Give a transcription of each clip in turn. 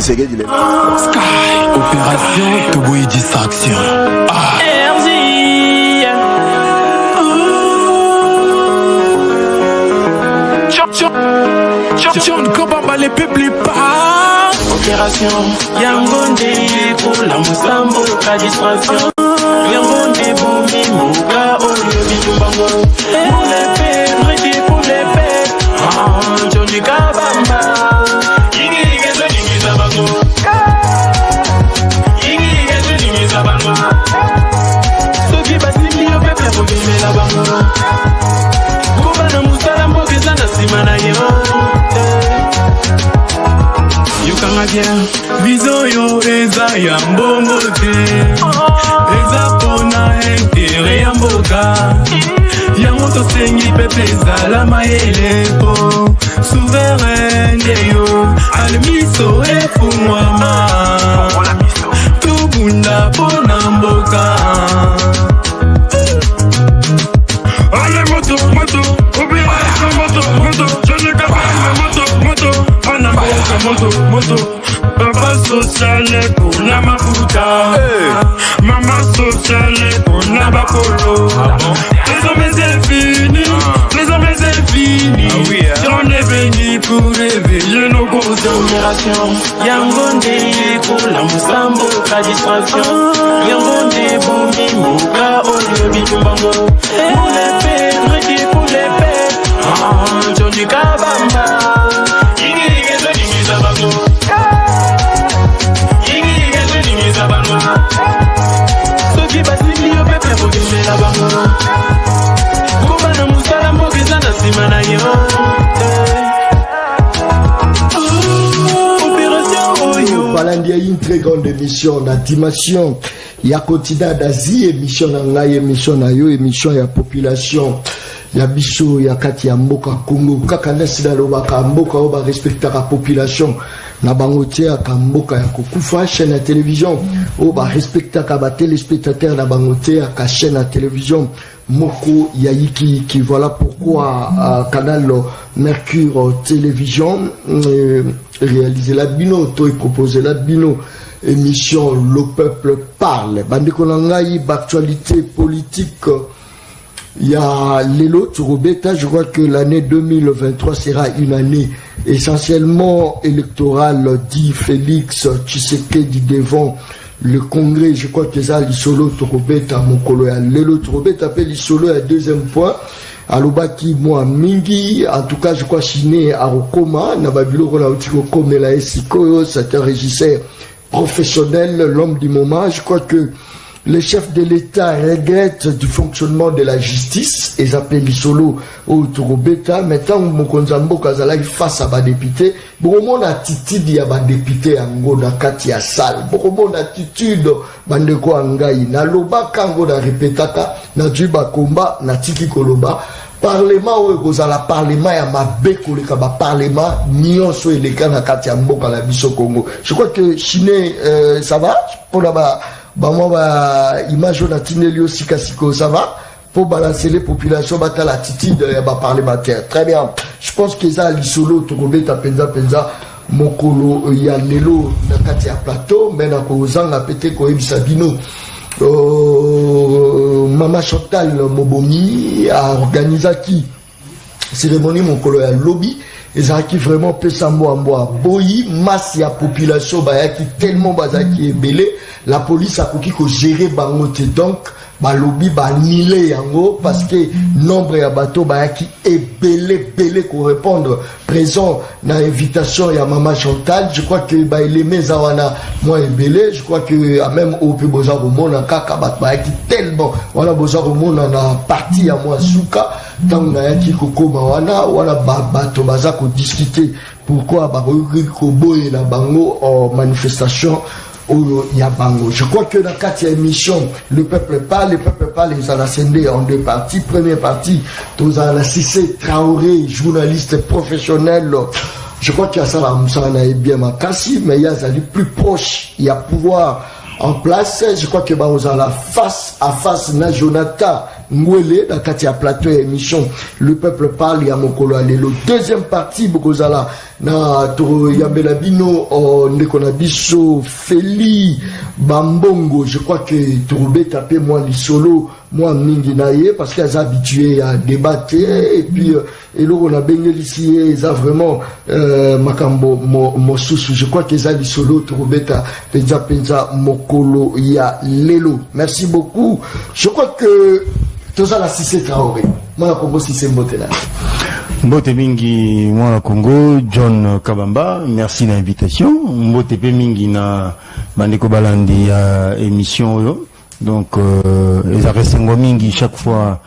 Tshisekedi le Sky, opération Toboy distraction. John Kobamba les peuples pas. Opération Yangonde pour la Moussambo, la distraction. Yangonde pour Mimouka, Oyo Bitumbango. Pour les pères, ready pour les pères. Johnny Kabamba. Soki basili yo pepe bokemela bango. Kuba na musala mboka eza na nsima na yo. Yokanga bien vizo yo eza ya mbongo te. Eza pona intere ya mboka. Yango tosengi pepe ezala mayele po souveraine yo. Alemiso efungwama tubunda pona mboka. Ale moto, moto, opération moto, moto. Je ne capable moto, ana mboka moto, moto. Papa sociale kuna mafuta, mama sociale kuna bakolo. Les hommes c'est fini, les hommes c'est fini. Si on est venu pour réveiller nos causes. Opération Yangonde pour la Moussambo, la distraction. Yangonde pour Mimouka, Oyo Bitumbango. Pour les pères, ready pour les pères. Johnny Kabamba. Soki basili yo pepe bokemela bango. Kuba na musala mboka eza na nsima na yo. Opération Oyo. Balandi a une très grande émission na dimension ya quotidien d'Asie, émission na ngai, émission na yo, émission ya population ya biso ya kati ya mboka Congo. Kaka nesi na lobaka mboka oba respecta la population na bangote ya mboka ya kokufa chaîne ya télévision oba respecta ka ba téléspectateurs na bangote ya ka chaîne ya télévision moko ya yiki qui voilà pourquoi canal Mercure télévision réaliser la bino to proposer la bino émission Le Peuple Parle. Bandeko nangai actualité politique. Il y a Lelo Turobeta, je crois que l'année 2023 sera une année essentiellement électorale, dit Félix Tshisekedi devant le Congrès. Je crois que ça, l'Isolo Turobeta, mon coloya. Lelo Turobeta appelle l'Isolo à deuxième point. Alobaki moi mingi, en tout cas je crois Chiné à Rokoma, Nababilo Ronautiko Komela Esiko, c'est un régisseur professionnel, l'homme du moment. Je crois que les chefs de l'État regrettent du fonctionnement de la justice et s'appellent l'Isolo au Turobeta. Maintenant, Mokonzambo Kazala face à ma député. Beaucoup mon attitude y a ma député Ango na kati ya salle. Beaucoup mon attitude bandeko angai na loba kango na répétaka na juba komba na tiki koloba. Parlement ou kozala parlement ya mabe koleka ba parlement nyonso eleka na kati ya mboka la biso Congo. Je crois que Chiné ça va pour la moi image na tinelio sikasiko ça va pour balancer les populations battre l'attitude parlementaire. Très bien. Je pense que ça l'Isolo Turobeta penza mokolo ya lelo na kati ya plateau mais na kozanga pété ko ebisa bino Mama Chantal Mobomi a organisé qui cérémonie mokolo ya lobby ezaki vraiment pesa mboa boyi masse ya population bayaki tellement bazaki ebele la police a koki ko gérer bango te donc ba lobby ba nile yango parce que nombre ya bateau bayaki ebele ko répondre présent na invitation ya Mama Chantal. Je crois que ba eleme zawana moi ebele, je crois que même au pe boza romona kaka bat bayaki tellement wana boza romona na partie ya moi suka tant na yaki kokoma wana bato baza ko discuter pourquoi ba ko boye la bango en manifestation au Yabango. Je crois que dans la 4e émission, le peuple parle, ils ont ascendé en deux parties. Première partie, tous en assisté Traoré, journaliste professionnel. Je crois qu'il y a ça, ça en a bien makasi, mais il y a ça plus proche, il y a pouvoir en place. Je crois que bah, on a la face à face na Jonathan Ngwele na kati ya plateau émission Le Peuple Parle ya mokolo alelo. Deuxième partie bokozala na to yambela bino ndeko na biso Feli Bambongo. Je crois que Tourbe tapé moi li solo moi mingi na ye parce qu'ils sont habitués à débattre et puis et là on a baigné ici ils ont vraiment makambo mosusu. Je crois qu'ils ont li solo Tourbe ta penza mokolo ya lelo. Merci beaucoup. Je crois que tout ça la Cissé Traoré. Moi Congo Cissé Mbotela. Mbote mingi mwana Congo John Kabamba, merci na invitation. Mbote pe mingi na bandeko balandi ya émission yo. Donc les arresengo mingi chaque fois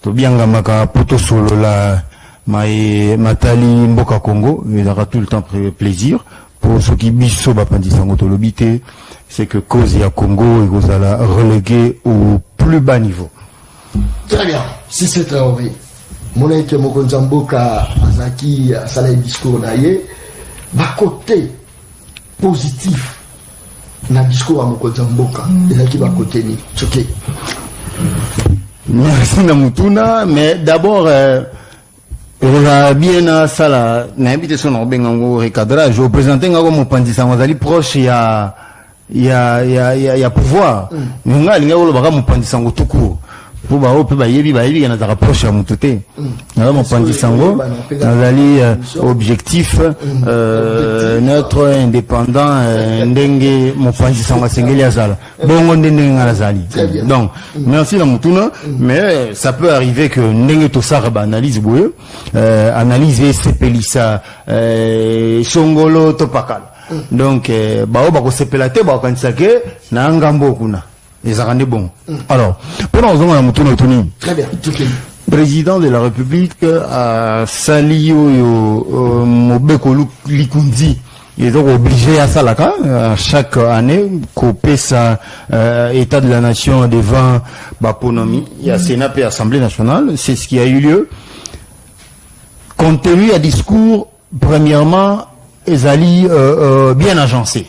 to bianga maka poto solo la matali mboka Congo, il aura tout le temps plaisir pour ceux qui biso bapandi sango to lobité, c'est que cause ya Congo et cause la relégué au plus bas niveau. Très bien. Si c'est Traoré. Mon été Mokonzamboka Azaki Saleh discours naye ba côté positif na discours à Mokonzamboka ezaki ba côté ni choqué. Merci na mutuna mais d'abord on a bien ça la invitation na bengango recadrage au présenter ngako mopanzi sango zali proche ya pouvoir nga linga lo baka mopanzi sango tuku pour ba ope ba yebi na za rapproche ya mutute na mopanzi sango nazali objectif neutre indépendant ndenge mopanzi sango sengeli azala bongo ndenge ngazali. Donc merci la mutuna mais ça peut arriver que ndenge to sarba analyse boye analyser sepelisa songolo topakala. Donc bao ba ko sepela te ba kanisa ke na ngambo kuna ezakande bon. Alors pour nous on a mutuna tuni. Très bien. Président de la République a sali yo mobeko likundi. Ils sont obligés à ça là chaque année couper sa état de la nation devant Baponomi. Il y a Sénat et Assemblée nationale, c'est ce qui a eu lieu. Compte tenu à discours premièrement ezali bien agencé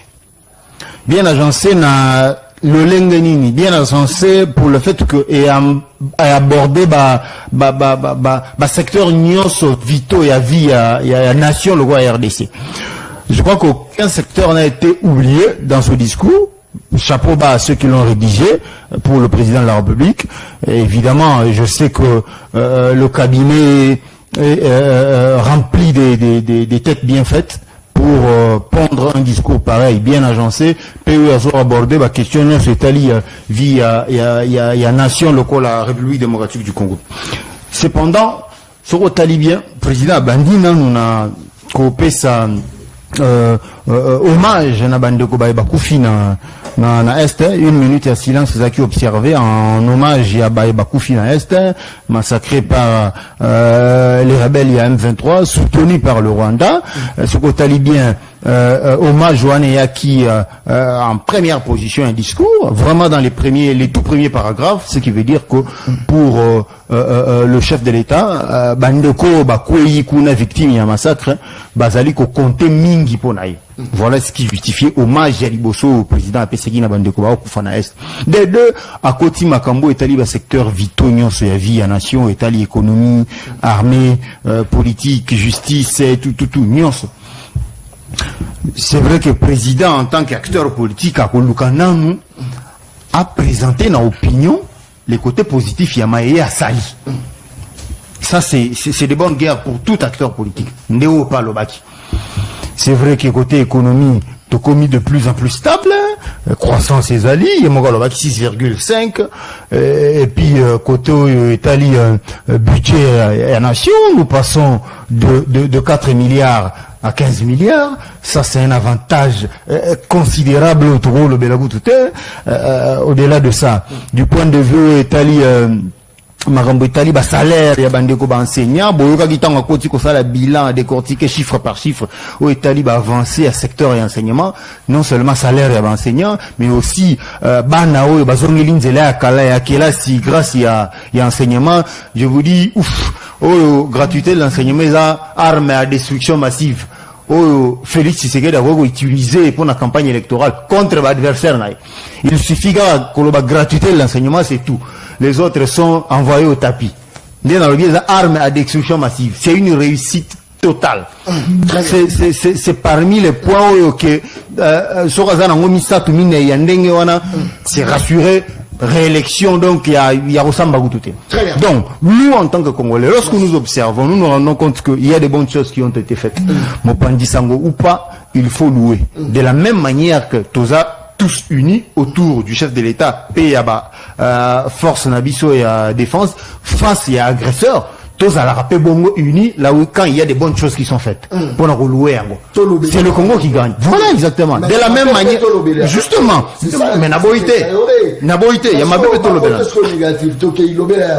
na le lengenini bien agencé pour le fait que et aborder secteur nyonso vito ya vie ya nation le roi RDC. Je crois qu'aucun secteur n'a été oublié dans ce discours. Chapeau bas à ceux qui l'ont rédigé pour le président de la République. Et évidemment, je sais que le cabinet est rempli des têtes bien faites pour pondre un discours pareil, bien agencé. PE a abordé la question de cette vie à nation locale, la République démocratique du Congo. Cependant, sur le talibien, président Bandina, nous a coopé ça. Hommage na bandeko bakufi na Est, 1 minute de silence qui observé en hommage à bakufi na Est, massacré par les rebelles il y a M23, soutenu par le Rwanda. Ce que talibien hommage Yaki en première position un discours, vraiment dans les tout premiers paragraphes, ce qui veut dire que pour le chef de l'État, bandeko bakwei kuna victime ya massacre, bazali ko compter mingi ponaï. Voilà ce qui justifiait hommage à Liboso au président Apeseki na bandeko ba kufana Est. Des deux, à côté Makambo etali ba secteur vitaux nyonso ya vie à nation, etali économie, armée, politique, justice, tout nyonso. C'est vrai que le président, en tant qu'acteur politique, a présenté dans l'opinion les côtés positifs Yamae à Sali. Ça, c'est de bonnes guerres pour tout acteur politique. Ndeo Palobaki. C'est vrai que côté économie, tu commis de plus en plus stable, croissance et Zali, il y a 6,5, et puis côté Italie, budget à nation, nous passons de 4 milliards à 15 milliards, ça c'est un avantage considérable au-delà de ça. Du point de vue Italie, Marambo Italie, salaire, il y a bandeko enseignant, boyoka kitanga koti ko sala bilan décortiqué chiffre par chiffre, au Italie avancé à secteur et enseignement, non seulement salaire et enseignant, mais aussi bana o bazongeli nzela ya kala ya kelasi grâce à enseignement. Je vous dis ouf, gratuité de l'enseignement, ça arme à destruction massive. Félix Tshisekedi a utilisé pour la campagne électorale contre l'adversaire. Il suffit que la gratuité de l'enseignement, c'est tout. Les autres sont envoyés au tapis. Des armes à destruction massive. C'est une réussite totale. C'est parmi les points que c'est rassuré. Réélection, donc il y a Rossamba Goutouté. Donc, nous en tant que Congolais, lorsque nous observons, nous nous rendons compte qu'il y a des bonnes choses qui ont été faites. Mopandi Sango ou pas, il faut louer. De la même manière que tous unis autour du chef de l'État, force Nabiso et défense, face et agresseur, tous à la rappel bongo unis, là où quand il y a des bonnes choses qui sont faites, pour la relouer, c'est le Congo qui gagne. Voilà, exactement. De la même manière, justement, mais Naboïté, il y a ma bébé Tolobé.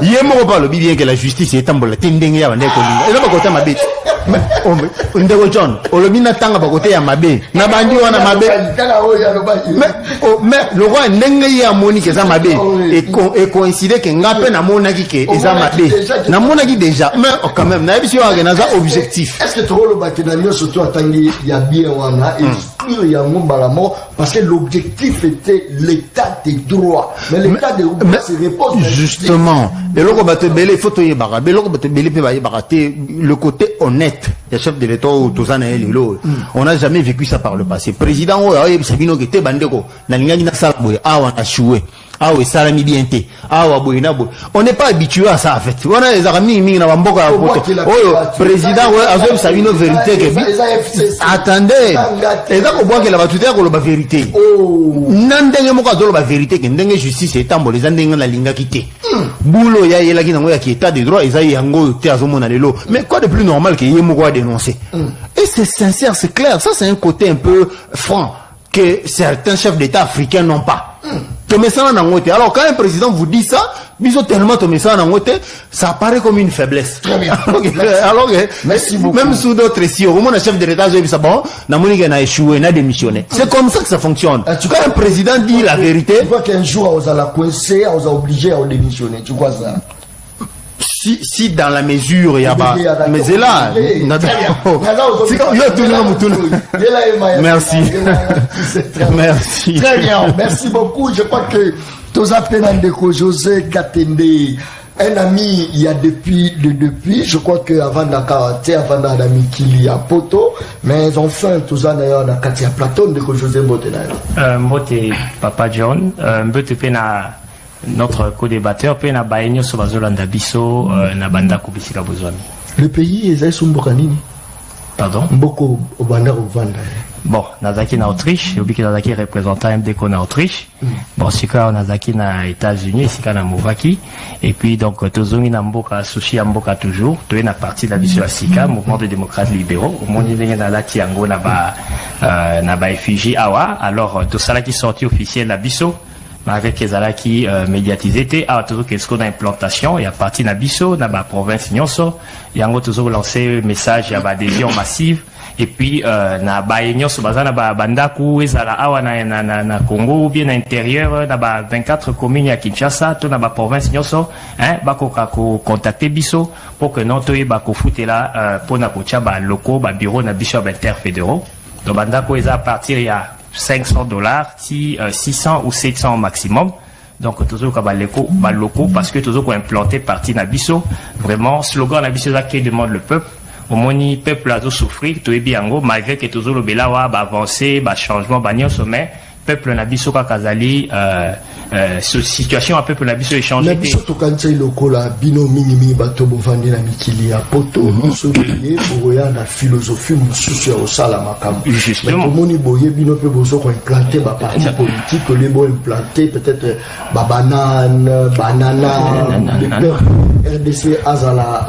Il y a mon pas le bien que la justice est en bonne, tending ya, et là, pas côté ma bête. Mais, John, Olomina Tanga, pas côté à ma bête. Nabandi, on a ma bête. Mais, le roi Nengi à Monique, et ma bête, et coïncide que Ngapen à Monaki, et ma bête. Namonaki déjà, mais quand même, n'a objectif. Est-ce que tu as le bâtiment, surtout à Tanguy, il y a bien Wana, et il y a mon balamor, parce que l'objectif était l'état des droits. Mais l'état des droits, c'est repose. Justement, le côté honnête des chefs de l'État, on n'a jamais vécu ça par le passé. Président, on n'est pas habitué à ça en fait. On a les amis président vérité. Attendez, et là on voit que la vérité. La vérité que justice est tambo les andeng na linga quitté. Boulot ya yela qui état de droit mais quoi de plus normal que yemo dénoncer. Et c'est sincère, c'est clair. Ça c'est un côté un peu franc que certains chefs d'État africains n'ont pas. Alors quand un président vous dit ça, ça apparaît comme une faiblesse. Très bien. Alors merci beaucoup. Même sous d'autres si au moins un chef de l'État a échoué, n'a démissionné. C'est comme ça que ça fonctionne. Quand un président dit la vérité, tu vois qu'un jour on a coincé, on a obligé à démissionner. Tu vois ça? Si dans la mesure il y a pas, mais c'est là. Merci. Merci. Très bien, merci beaucoup. Je crois que Tozapenandeko José Katende, un ami, il y a depuis, je crois que avant d'Adami Kili à Poto, mais enfin, Tozan d'ailleurs, na Katia Platon de José Mbotenay. Mbote Papa John, Mbote Pena. Notre co-débatteur peut na baigno sur bazolanda biso na banda kubisika bozwami. Le pays est Sumbokanini. Pardon? Mboko obanda ovanda. Bon, nazaki na Autriche, obi ki nazaki représentant MDK na Autriche. Bon, sika nazaki na États-Unis, sika na Movaki et puis donc tozongi na mboka sushi ya mboka toujours, to na parti la biso ya sika, mouvement des démocrates libéraux. Au monde ndenge na lati yango na ba effigie awa, alors to sala qui sorti officiel la biso. Avec les ala qui médiatisé à toujours qu'est-ce qu'on a implantation et à partir de Bisso dans la province Nyonso il y a toujours lancé message il y a adhésion massive et puis na baigno sur bazana ba bandaku ezala awa na Congo ou bien à l'intérieur na ba 24 communes à Kinshasa tout na ba province Nyonso hein ba ko contacter Bisso pour que non to ba ko fouter là pour na ko tia ba locaux ba bureau na Bisso interfédéraux donc bandaku eza à partir il y a $500, si 600 ou 700 au maximum. Donc toujours comme locaux parce que toujours qu'on implanté partie Nabiso. Vraiment slogan Nabiso qui demande le peuple. Au moins le peuple a souffrir tout est bien malgré que toujours le belawa va avancer, va changement va ni au sommet. Peuple Nabiso Kazali situation un peuple Nabiso échangé. Nabiso to kanza iloko la bino mingi bato bovandi na mikili ya poto so lié boya na philosophie mususu ya osala makambo. Justement. Moni boye bino pe bozo ko implanter ba parti politique les bo implanter peut-être ba banane banana RDC azala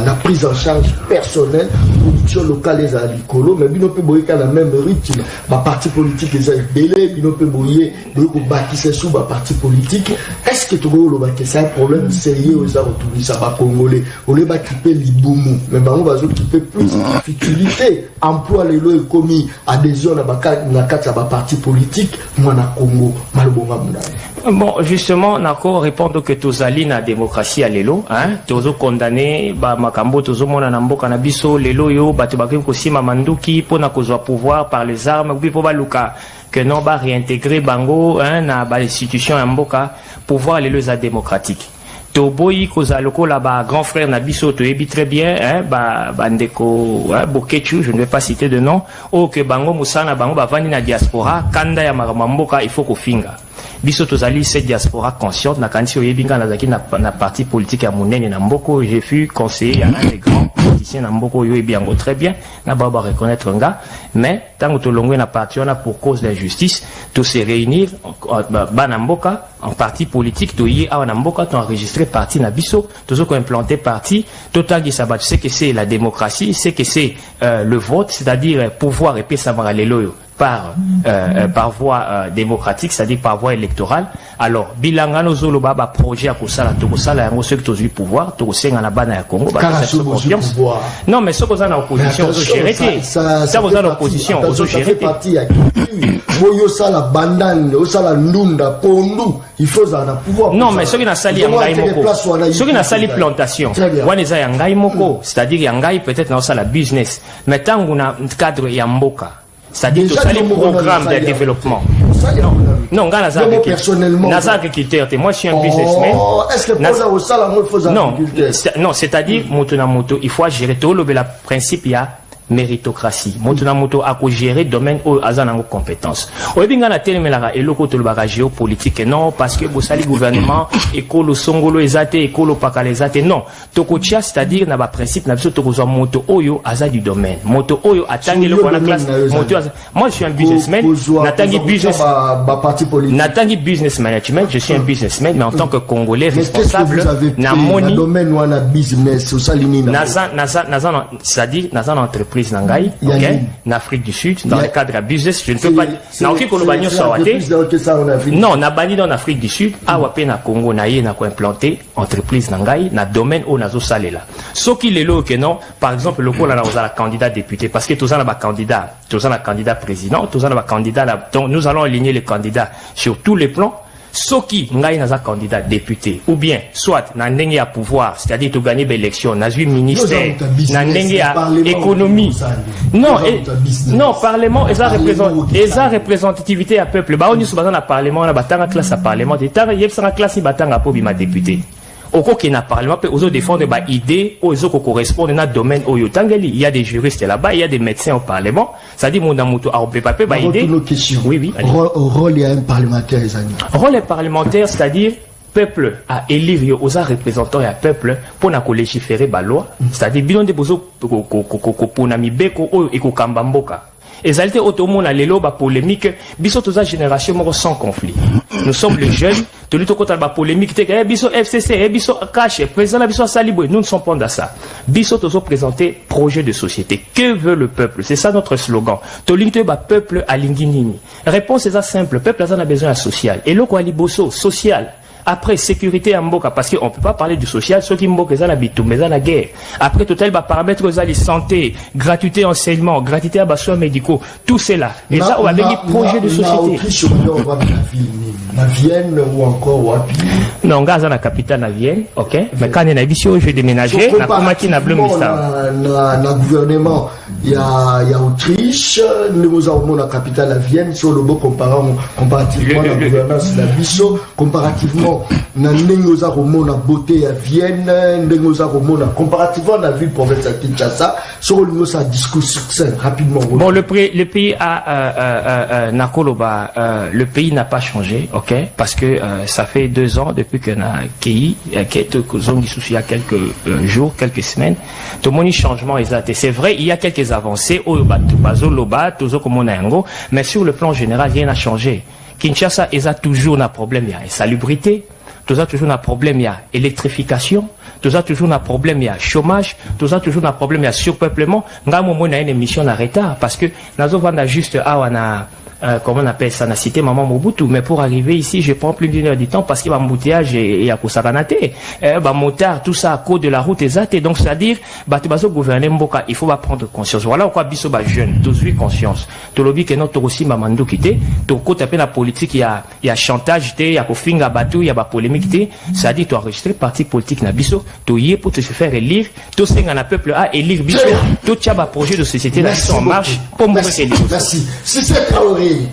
na prise en charge personnelle production locale les alicolo mais bino pe boye ka la même rythme ba parti politique les belé bino pe boye ko bâtir sous ba parti politique. Est-ce que tu vois que c'est un problème sérieux aux autour ça va congolais on les va quitter libumu mais on va occuper plus difficulté emploi les lois commis adhésion na ba na kata ba parti politique moi na Congo malobonga muna. Bon, justement, nako répondre que tozali na démocratie à lelo, hein, tozo condamné ba makambo tozo mona na mboka na biso lelo yo bato bakem kosima manduki pona kozwa pouvoir par les armes ou po baluka que non ba réintégrer bango hein na ba institution ya mboka pouvoir lelo za démocratique. Toboyi kozaloko là ba grand frère na biso to ebi très bien hein ba ndeko hein, Bokechu, je ne vais pas citer de nom, o que bango musana bango ba vani na diaspora kanda ya mboka il faut ko finga. Biso tozali cette diaspora consciente na kanisi oyebinga na zaki na parti politique ya munene na mboko. J'ai vu conseiller à un des grands politiciens na mboko yo ebiango très bien na baba reconnaître nga, mais tant que longwe na parti on a pour cause d'injustice tout se réunir ba na mboka en parti politique to yi a na mboka to enregistrer parti na biso tozo ko implanter parti totangi sabat. C'est que c'est la démocratie, c'est que c'est le vote, c'est-à-dire pouvoir et puis savoir les loyo par voie démocratique, c'est-à-dire par voie électorale. Alors, bilanga no zolo baba projet à kusala to kusala yango ceux qui ont eu pouvoir to kusenga na bana ya Congo ba confiance. Non, mais ceux qui sont en opposition aux gérés, ça vous en opposition aux gérés. Boyo sala bandang, o sala ndunda pondu, il faut ça na pouvoir. Non, mais ceux qui na sali yangai moko, ceux qui na sali plantation, waneza yangai moko, c'est-à-dire yangai peut-être na sala business, mais tangu na cadre ya mboka. C'est-à-dire tout ça, les programmes de développement. Non, personnellement. Moi, je suis un businessman. Est-ce que non, c'est-à-dire, il faut gérer tout le principe, il y a méritocratie. Moto a gérer domaine où azan compétence. Au binga na telemela eloko to le géopolitique non parce que bosali gouvernement écolo songolo ezate écolo pakalezate non. Tokotia c'est-à-dire na ba principe na biso tokozwa moto oyo aza du domaine. Moto oyo atangi le na classe moto. Moi je suis un businessman, natangi business natangi business management, je suis un businessman mais en tant que Congolais responsable na moni domaine ou na business au salini naza c'est-à-dire naza entreprise Nangai, okay, en Afrique du Sud, dans le cadre de business, je ne peux pas. Non, na bani dans l'Afrique du Sud, awape na Congo na ye na ko implanter entreprise Nangai, na domaine où nazo salela. Ce qui est là que non, par exemple, le coup là on a la candidat député, parce que tous on a ba candidat, tous on a candidat président, tous on a ba candidat là. Donc nous allons aligner les candidats sur tous les plans. Soki ngai naza candidat député ou bien soit na ndenge ya pouvoir, c'est-à-dire to gagner l'élection na zui ministère na ndenge ya économie non parlement eza représentativité à peuple ba oni subana na parlement na batanga classe à parlement d'état yebsanga classe batanga po bima député oko qui na parlement peut oser défendre ba idée ozo ko correspondre na domaine oyo tangeli. Il y a des juristes là-bas, il y a des médecins au parlement, ça dit mon amuto a opé ba idée. Oui rôle y a un parlementaire rôle parlementaire, c'est-à-dire peuple à élire aux représentants et à peuple pour na légiférer ba loi, c'est-à-dire bilan de bozo ko na mibeko oyo e ko kambamboka. Exalté automone à l'élo, polémique, biso toza génération sans conflit. Nous sommes les jeunes, tout le temps ba polémique, biso FCC, biso cache, président biso Saliboué, nous ne sommes pas dans ça. Biso tozo présenter projet de société. Que veut le peuple? C'est ça notre slogan. Tolinte ba peuple à linginini. Réponse est simple, peuple a besoin de social. Et lo liboso, social. Après, sécurité en Mboka, parce qu'on ne peut pas parler du social, ceux qui Mboka, ça l'habitent, mais ça la guerre. Après, total, paramètres, les santé, gratuité enseignement, gratuité à soins médicaux, tout cela. Et ça, on a des projets de société. Na Vienne ou encore Wapi? Non, gaz dans la capitale na Vienne, ok. Mais quand on a dit je vais déménager, na Komaki na Bleu Mista. Na gouvernement, il y a Autriche, nous avons la capitale à Vienne, sur le beau comparativement la gouvernance de la Bissau, comparativement na Nengoza Romo na beauté à Vienne, Nengoza Romo na comparativement la ville province à Kinshasa, sur le sa discours succès rapidement. Bon, le pays a Nakoloba, le pays n'a pas changé, ok, parce que ça fait 2 ans depuis que na Kei, il y a quelques jours, quelques semaines, tout le monde changement exact. C'est vrai, il y a quelques avancées, mais sur le plan général, rien n'a changé. Kinshasa, il y a toujours un problème, il y a insalubrité, tout ça toujours un problème, il y a électrification, tout ça toujours un problème, il y a chômage, tout ça toujours un problème, il y a surpeuplement. Nous avons une émission en retard parce que nous avons juste comment on appelle ça, on a cité Maman Mobutu, mais pour arriver ici, je prends plus d'1 heure du temps parce qu'il y a embouteillage et à Kosakanate, motard, tout ça à cause de la route exacte. Donc, c'est-à-dire, Batubazo gouverner Mboka, il faut prendre conscience. Voilà pourquoi Bisso jeune, tous conscience. Tout le but que notre aussi Mamandou quitté, tout côté après la politique, il y a chantage, il y a kofinga batou, il y a polémique, c'est-à-dire, tu enregistrer parti politique na Bisso, tu y es pour te faire élire, tout ce qu'on a peuple à élire Bisso, tout y a un projet de société là en marche pour mourir. Merci. Si c'est Traoré,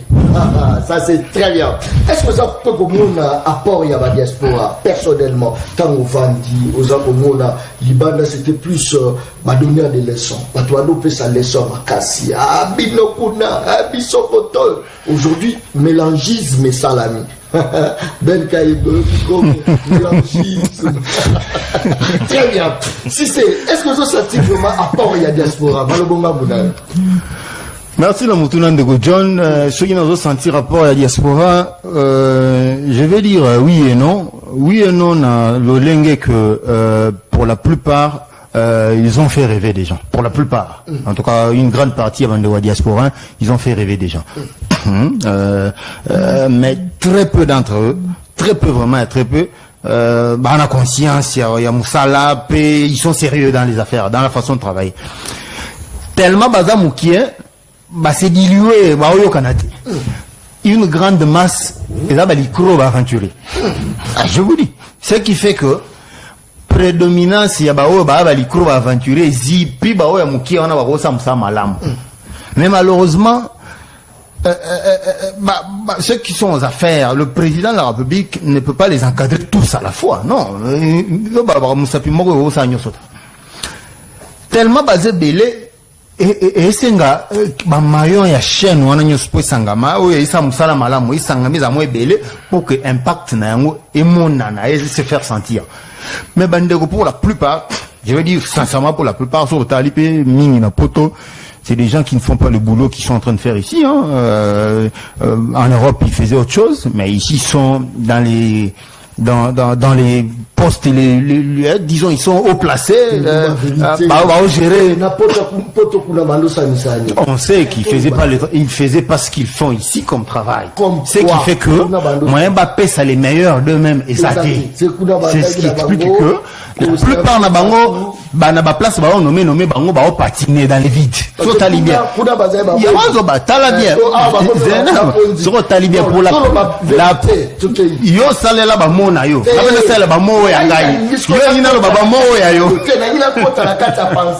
ça c'est très bien. Est-ce que ça peut comme un apport à la diaspora personnellement, quand on vendit aux Akomona, Liban c'était plus donner des leçons. Batuano fait sa leçon à Kassi, à Binokuna, à Bissokotol. Aujourd'hui, mélangisme et salami. Ben Kaïbe, comme mélangisme. Très bien. Si c'est, est-ce que ça c'est vraiment apport à la diaspora? Malobonga Boudal. Merci le Moutounande de John. Ceux qui nous ont senti rapport à la diaspora, je vais dire oui et non. Oui et non, le lingue que pour la plupart, ils ont fait rêver des gens. Pour la plupart. En tout cas, une grande partie avant de la diaspora, ils ont fait rêver des gens. Mais très peu d'entre eux, très peu vraiment, très peu, on a conscience, il y a Moussala, ils sont sérieux dans les affaires, dans la façon de travailler. Tellement Bazamoukié, c'est dilué, une grande masse, et là, les crocs aventurés. Je vous dis, ce qui fait que prédominance, il y a les crocs aventurés, puis on a malam. Mais malheureusement, ceux qui sont aux affaires, le président de la République ne peut pas les encadrer tous à la fois. Non. Tellement basé belé. Et c'est nga maillon ya chaîne wana nyo spo sangama o isa musala malamu isangami za mo ebele pour que impact na yango et monana et se faire sentir. Mais bandeko pour la plupart, je veux dire sincèrement pour la plupart sur talipé mini na poto, c'est des gens qui ne font pas le boulot qu'ils sont en train de faire ici en Europe, ils faisaient autre chose, mais ici ils sont dans les postes, disons, ils sont haut placés, gérer. On sait qu'ils faisaient pas ce qu'ils font ici comme travail. Ce qui fait que, moi, Mbappé, ça les meilleurs d'eux-mêmes, et ça c'est ce qui explique que, la plupart na bango, na place, nommé, bango, patiner dans les vides. Sur Talibia. Il y a Talibia. Sur Talibia pour la, yo salé là, mona yo. C'est le bamo ya ngai. Yo ina le bamo ya yo.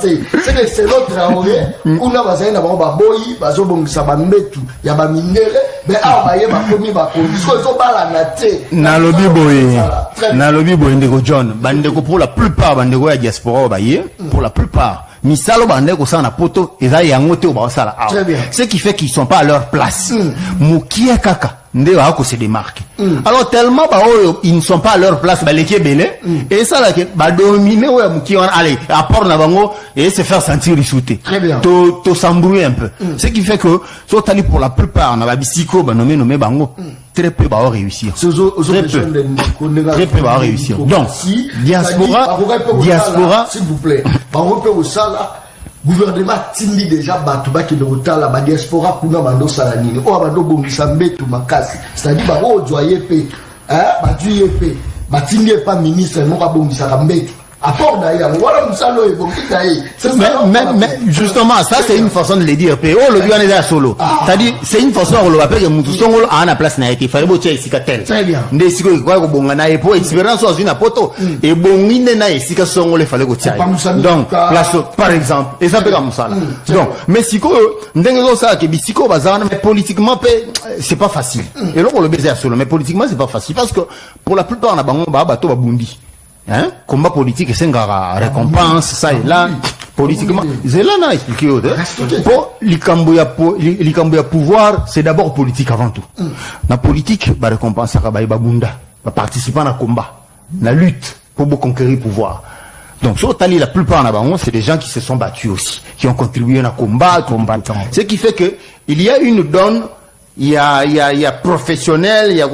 C'est que c'est l'autre Traoré. Kuna bazana ba boyi bazo bongisa ba mbetu ya ba mindele mais abaye ba komi ba ko. Disko bala na te. Na lobby boy ndeko John. Bandeko pour la plupart bandeko ya diaspora baye pour la plupart. Misalo bandeko sana poto eza yango te ba sala. Ce qui fait qu'ils sont pas à leur place. Mukia kaka. Se démarque. Alors tellement ils ne sont pas à leur place, et ça là dominer allez apport na bango et se faire sentir risouté. To s'embrouiller un peu. Ce qui fait que totali pour la plupart na babisiko nommé bango très peu va réussir. Très peu va réussir. Donc diaspora s'il vous plaît. Bango peut au sala gouvernement tindi déjà batuba qui le la diaspora kuna mando salanini o abando bongisa mbetu makasi c'est-à-dire ba o doyer pe ba duyer pe ba tindi pas ministre mo ka bongisa mbetu apport d'ailleurs voilà musalo et bongisa mais justement ça c'est une façon de le dire pe o le bien est solo c'est-à-dire c'est une façon on le appelle que mutu songolo a na place na été fallait botia isika tel ndé siko kwa ko bonga na epo expérience aussi na poto et bongine na isika songolo fallait ko tia donc place par exemple et ça peut comme ça donc mais siko ndenge ça que bisiko bazana mais politiquement c'est pas facile et là on le baiser solo mais politiquement c'est pas facile parce que pour la plupart na bango ba bato ba bundi combat politique c'est une récompense ça et là politiquement c'est là n'a expliqué pour l'icamboya pouvoir c'est d'abord politique avant tout la politique va récompenser ba bunda va participer à combat la lutte pour conquérir pouvoir donc sur tali la plupart c'est des gens qui se sont battus aussi qui ont contribué à combat ce qui fait que il y a une donne il y a professionnel, il y a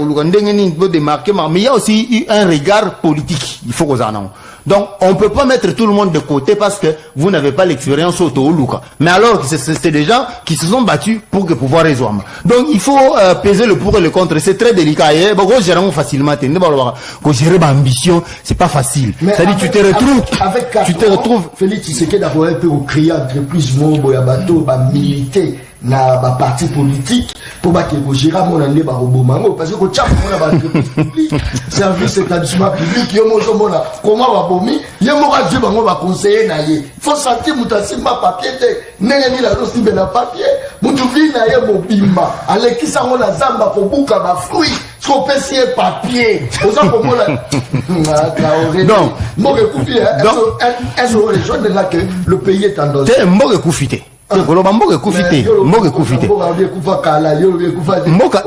démarquement, mais il y a aussi un regard politique. Il faut qu'on en ait. Donc, on ne peut pas mettre tout le monde de côté parce que vous n'avez pas l'expérience au Luka. Mais alors que c'est des gens qui se sont battus pour que pouvoir résoudre. Donc, il faut peser le pour et le contre. C'est très délicat. Et bon, gérer facilement. Gérer l'ambition, c'est pas facile. C'est-à-dire, tu te retrouves. Tu te retrouves. Félix Tshisekedi d'abord un peu au crier entreprise Mobo Yabato, militer. Na ba parti politique pour ba que gérer mon année ba robomango parce que ko tchap mon ba entreprise publique service établissement public yo mo mona comment ba bomi yo mo ka djeba ngo ba conseiller na ye faut sentir mutasi ma papier te nene ni la rosti be na papier mutu vi na ye mo bimba aleki sango na zamba ko buka ba fruit so pesi papier oza ko mona donc mo ke coupi est-ce de là que le pays est en danger mo ke koufité koloba mboka ekufite mboka ekufite mboka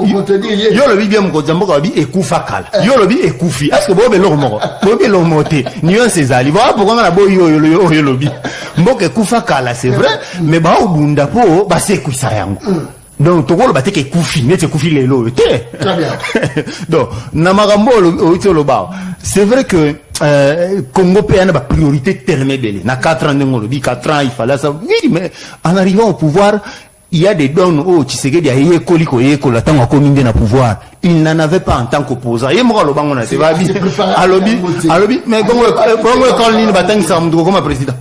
yo lobi bien mokonzi mboka lobi ekufa kala yo lobi ekufi est-ce que bobe eloko moko bobe eloko moko te nuance ezali voilà pourquoi na boyi oyo lobi mboka ekufa kala c'est vrai mais baobunda po basekwisa yango donc tokoloba te ke ekufi neti ekufi lelo te donc na makambo oiti oloba c'est vrai que Congo peut avoir priorité tellement belle. Na 4 ans, 4 ans, il fallait ça. Oui, mais en arrivant au pouvoir, il y a des dons où Tshisekedi a eu coliko et la tant commune na pouvoir. Il n'en avait pas en tant qu'opposant. Et moi, le bango na c'est pas bien. Alobi, mais comment quand l'île batang ça me comme président.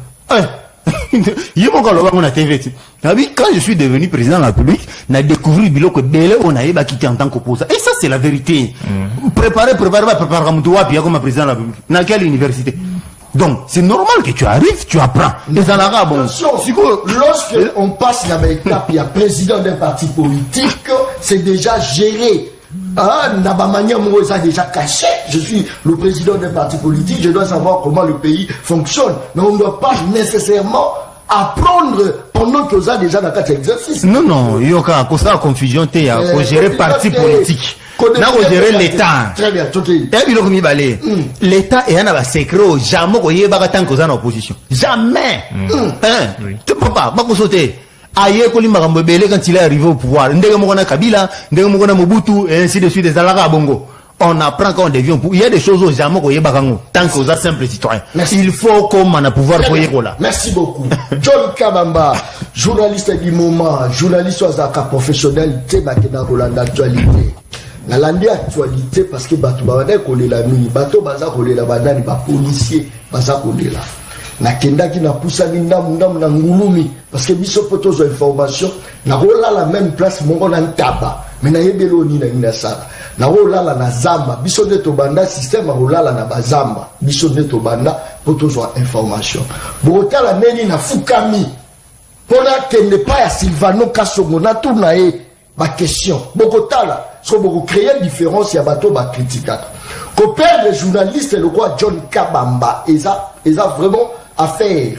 Quand je suis devenu président de la République, on a découvert que Bélé, on a quitté en tant qu'opposant. Et ça, c'est la vérité. Préparer comme président de la République. Dans quelle université? Donc, c'est normal que tu arrives, tu apprends. Les Anara, bon. Lorsque on passe la même étape, il y a président d'un parti politique, c'est déjà géré. Ça déjà caché. Je suis le président d'un parti politique, je dois savoir comment le pays fonctionne. Mais on ne doit pas nécessairement apprendre pendant que ça déjà dans quatre exercices. Non, il y a une confusion, il y a gérer parti politique. Il faut gérer l'État. Très bien, l'État est un secret, jamais qu'il y ait en opposition. Jamais. Tu ne peux pas sauter. Aïe, quand il est arrivé au pouvoir, Kabila, Mobutu, et ainsi de suite, des Alara Bongo. On apprend quand on devient. Il y a des choses au jamais qu'on y tant qu'on a simple citoyen. Il faut qu'on a pouvoir pour y là. Merci beaucoup. John Kabamba, journaliste du moment, journaliste Ozaka professionnel, Tébakena Roland d'actualité. La lande actualité parce que Bato Babada collé la nuit, Bato Baza collé la badani, ba policier, Baza collé là. Na kenda ki na poussani ndam na ngulumi parce que biso poto zo information na rola la même place mongo na ntaba mais na yebelo ni na inasara na rola la na zamba biso de to banda système rola la na bazamba biso de to banda poto zo information bota la neni na fukami pona kende pa ya Silvano Kasongo na tourna e ba question bokotala so boko créer différence ya bato ba critiquer ko perdre journaliste le roi John Kabamba et ça vraiment affaire.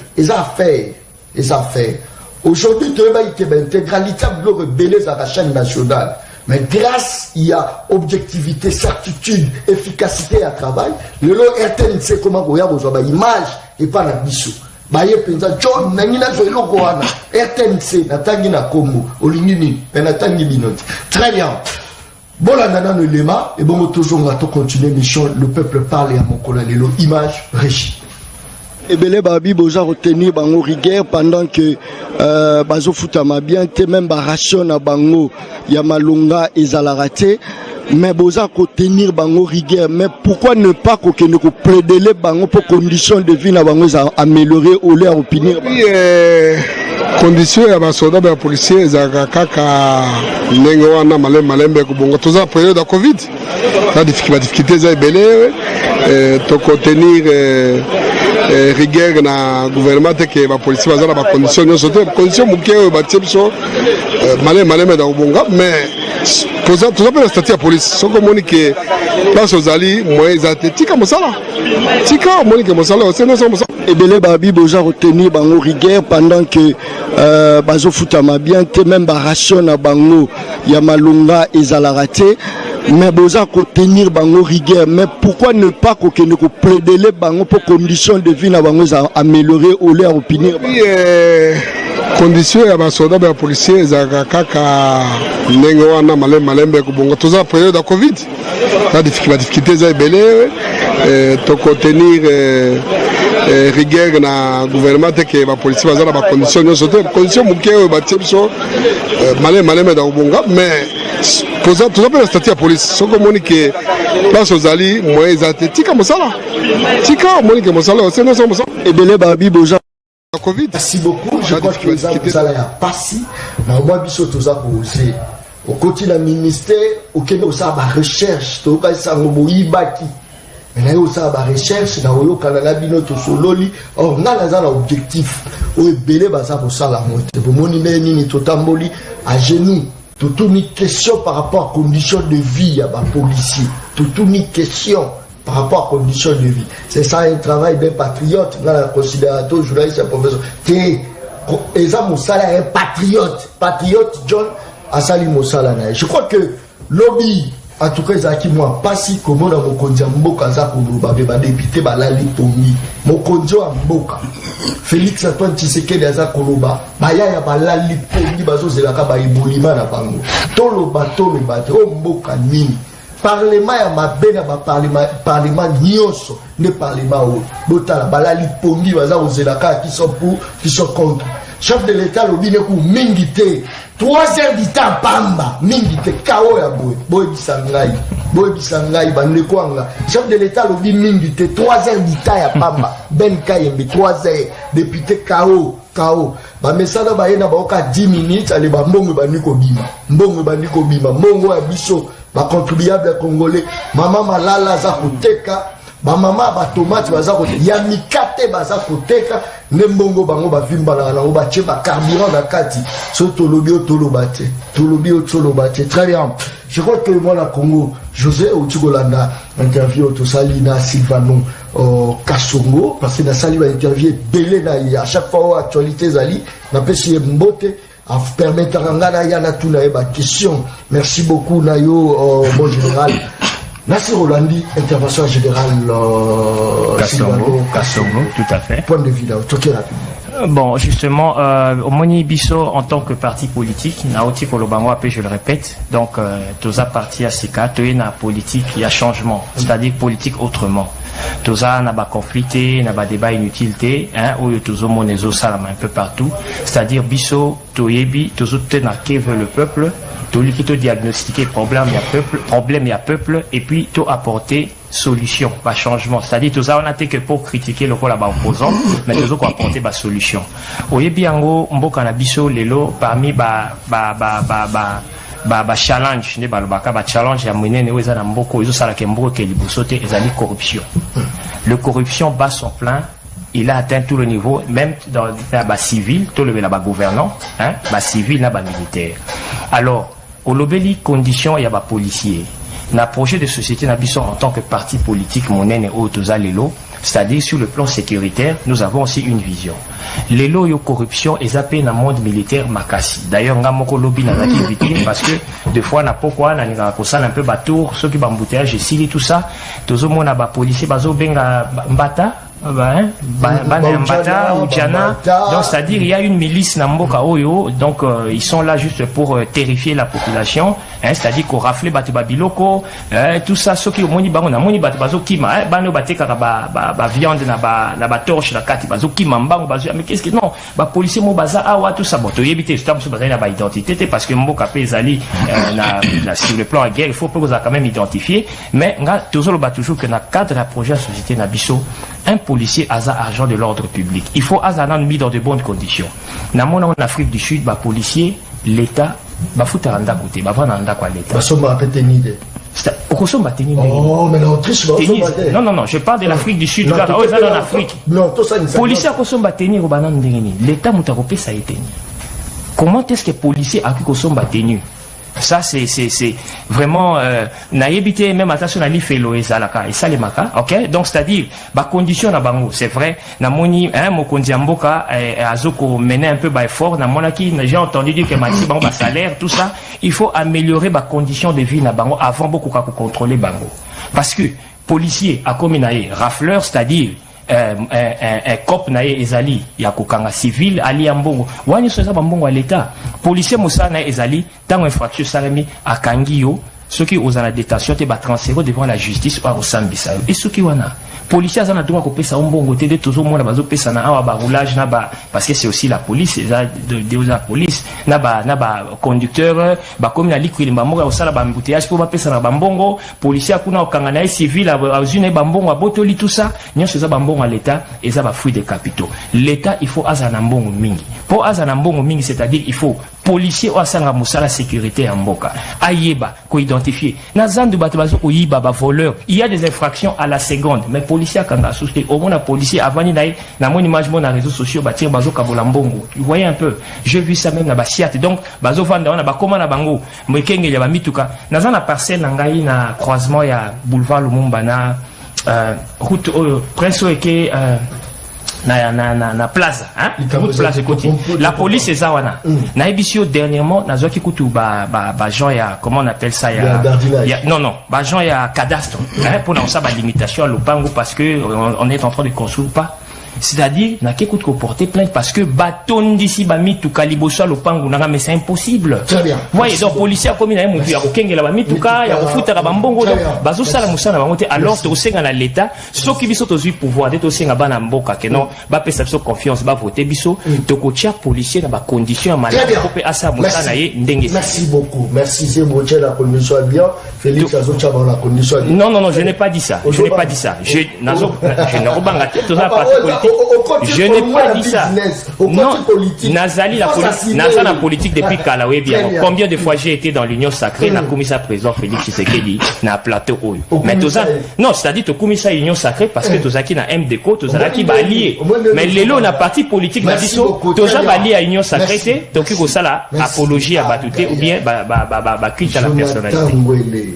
Aujourd'hui, tu as l'intégralité de rebelle à la chaîne nationale. Mais grâce, il y a objectivité, certitude, efficacité à travail. Le lot RTNC, comment vous avez image et pas la bissou. Baye penza John nangina zo eloko wana RTNC natangi na Congo olingini natangi binoti. Très bien. Bon la nana no lema et bon toujours on va continuer mission le peuple parle à mon collègue le image régie. Ebele babi boza retenir bango rigueur pendant que bazo futama bien te même ba ration na bango ya malunga ezalaraté mais boza retenir bango rigueur mais pourquoi ne pas ko plaider les bango pour conditions de vie na bango améliorer au leur opinion condition ya basoda ba policier za kaka ndenge wana malembe ko bongo toza période de Covid la difficulté za ebele to contenir rigueur na gouvernement que ba policier baza na ba condition nyonso te condition muke ba tshebso malembe da bonga mais toza pe statut ya police soko moni que place ozali moyens athlétique mosala tika moni que mosala c'est non mosala ebele babi boza retenir bango rigueur pendant que bazo futama bien te même ba ration na bango ya malunga ezalaraté mais boza retenir bango rigueur mais pourquoi ne pas ko plaider les bango pour conditions de vie na bango améliorer au leur opinion condition ya basoda ba policier za kaka ndenge wana malembe ko bongo toza période de Covid la difficulté za ebele to contenir rigueur na gouvernement te que ba police baza na ba condition nyonso te condition moke oyo batie biso malema da obonga mais poza tout ça statut ya police soko moni ke place ozali moyen ezate tika mosala tika moni ke mosala c'est non mosala ebele ba biboja Covid. Merci beaucoup. Je crois que ça là ya passi na moi biso toza ko oser au côté la ministère au Kenya ça ba recherche to ka sa ngoboyibaki mais là ça ba recherche na oyo kana na bino to sololi or na la objectif o ebele ba ça pour ça la moitié pour moni nini to tamboli à genoux toute une question par rapport à conditions de vie ya ba policier toute une question par rapport à conditions de vie. C'est ça un travail bien patriote dans la considération journaliste et professeur. Eza Moussala est un patriote John Asali Moussala. Je crois que lobby, en tout cas, Zaki moi, pas si comment dans mon condition Mboka Zakoulouba, mais député Balali Tomi, mon condition Mboka. Félix Antoine Tshisekedi Zakoulouba, Baya ya Balali Tomi, Bazo Zelaka Baïboulima na Bango. Toloba, oh Mboka Nini. Parlement ya mabena ba parlement nyonso ne parlement o botala balali pongi baza ozelaka qui sont pour qui sont contre chef de l'état lobi ne ku mingité 3 heures du temps pamba mingité kao ya boy bisangai bande kwanga chef de l'état lobi mingité 3 heures du temps ya pamba ben kayembe 3 heures député kao ba mesana ba yena ba oka 10 minutes ale ba mbongo bandiko bima mbongo ya biso ba contribuable congolais mama malala za koteka ba mama ba tomate baza koteka ya mikate baza koteka nembongo bango ba vimba na ngo ba che ba carburant na kati so tolobi otolobate très bien. Je crois que moi la Congo José Otugolanda interview to Salina Silvano Kasongo parce que na sali ba interview belé na à chaque fois actualité zali na pesi mbote à permettre à Yana tout la question. Merci beaucoup Nayo mon général Nassir Rolandi, intervention générale Kasongo, tout à fait. Point de vue là, tout rapidement. Bon, justement, Omoni Bisso, en tant que parti politique, Naoti Kolobango, je le répète, donc, tous à partir à Sika, tu es na politique, il y a changement, c'est-à-dire politique autrement. Tous à n'a pas conflicté, n'a pas débat inutilité, hein, où tous au monézo salam un peu partout, c'est-à-dire Bisso, Toyebi, tous autres n'a que veut le peuple, tout qui te diagnostiquer problème il y a peuple, et puis tout apporter solution, pas changement. C'est-à-dire tout ça on a été que pour critiquer le rôle opposant, mais tout ça qu'on apporter ba solution. Oyebi ango mboka na biso lelo parmi ba challenge ne balobaka ba challenge ya monene weza na mboko izo sala ke mboko ke libosote ezali corruption. Le corruption bat son plein. Il a atteint tout le niveau, même dans la civil, tout le gouvernant, hein, civil, militaire. Alors, au lobeli condition, il y a des policiers. Dans le projet de société, en tant que parti politique, c'est-à-dire sur le plan sécuritaire, nous avons aussi une vision. Les lois de corruption, ils appellent dans le monde militaire makasi. D'ailleurs, nous avons lobby dans la victime parce que des fois, on a pourquoi, on a un peu batour, ceux qui ont embouteillage, tout ça, tout le monde a des policiers, mbata. Mbata ou Djana, donc c'est-à-dire il y a une milice Namboka Oyo, donc ils sont là juste pour terrifier la population, hein, c'est-à-dire qu'on rafle batu babiloko, tout ça, ceux qui ont moni bango na moni batu bazo kima, bano bateka ba viande na ba torche na kati bazo kima mbango bazo, mais qu'est-ce que non, ba policier mo baza awa tout ça, bon to yebite justement so baza na ba identité parce que Mboka pezali sur le plan de guerre, il faut que vous quand même identifier, mais nga toujours ba toujours que na cadre de projet société na biso un policier a argent de l'ordre public. Il faut avoir mis dans de bonnes conditions. En Afrique du Sud, les policiers, l'État, va foutre un côté, va vendre un quoi l'État. Oh, mais l'Autriche, non, je parle de l'Afrique du Sud. Oh, ça en Afrique. Non, tout ça, policier a consommé tenir au banan de l'État moutaropé ça a été. Comment est-ce que les policiers a consommé tenir? Ça c'est vraiment naïbité même attention à l'ifelo et zalaka et ça les maka, ok, donc c'est-à-dire ba condition na bango c'est vrai na moni mo konzi mboka azoko mener un peu ba effort na monaki j'ai entendu dire que maxi bango ba salaire tout ça il faut améliorer ba condition de vie na bango avant beaucoup ka contrôler bango parce que policier a comme naï rafleur c'est-à-dire un cop nae ezali ya kokanga civil ali ya mbongo wani soza mbongo à l'état policier musana ezali tant infraction salami akangi yo ceux qui osent la détention te ba transférer devant la justice par au sambisa et ceux qui wana policiers ça na droit ko pesa mbongo te de toujours mona bazo pesa na awa ba roulage na ba parce que c'est aussi la police ça de la police na ba conducteur ba comme na likwili mbongo au sala ba embouteillage pour ba pesa na ba mbongo policier kuna okanga na civil a usine ba mbongo botoli tout ça nyonso za ba mbongo à l'état et ça ba fruit des capitaux l'état il faut azana mbongo mingi pour azana mbongo mingi c'est-à-dire il faut policier ou asanga musala sécurité en mboka ayeba ko identifier na zandu bato bazo ko yiba ba voleur il y a des infractions à la seconde mais policier kanga souci au moins policier avant ni na mon image mon na réseaux sociaux ba tire bazo kabola mbongo vous voyez un peu j'ai vu ça même na ba siate donc bazo vanda na ba koma na bango mwekenge ya ba mituka na zana parcelle ngai na croisement ya boulevard Lumumba na route prince eke na plaza hein plaza côté la police est ça wana na ebisio dernièrement na zoki kutu ba gens ya comment on appelle ça ya non ba gens ya cadastre hein pour na ça ba limitation à lopango parce que on est en train de construire pas c'est-à-dire na ke kutu ko porter plainte parce que baton d'ici ba mituka liboso lopango na mais c'est impossible. Très bien. Voyez donc policier comme na mutu ya kokengela ba mituka ya kofuta ba mbongo donc bazo sala musana bango te alors to senga na l'état soki biso to zui pouvoir de to senga bana mboka que non ba pesa biso confiance ba voter biso to ko tia policier na ba condition malade ko pe asa musana ye ndenge. Merci beaucoup. Merci c'est bon la condition bien Félix azo tia la condition. Non, je n'ai pas dit ça. Je n'ai pas dit ça. Je ne robanga tout ça parti politique. Je n'ai pas dit ça. Non, Nazali la politique, Nazali la politique depuis Kalawe bien. Combien de fois j'ai été dans l'Union sacrée, na commissaire président Félix Tshisekedi na plateau oyo. Mais tout ça, non, c'est-à-dire to commissaire Union sacrée parce que tout ça qui na MDCO, tout ça qui ba lié. Mais lelo na parti politique na biso, tout ça ba lié à Union sacrée, c'est donc ko sala apologie à Batouté ou bien ba culte à la personnalité.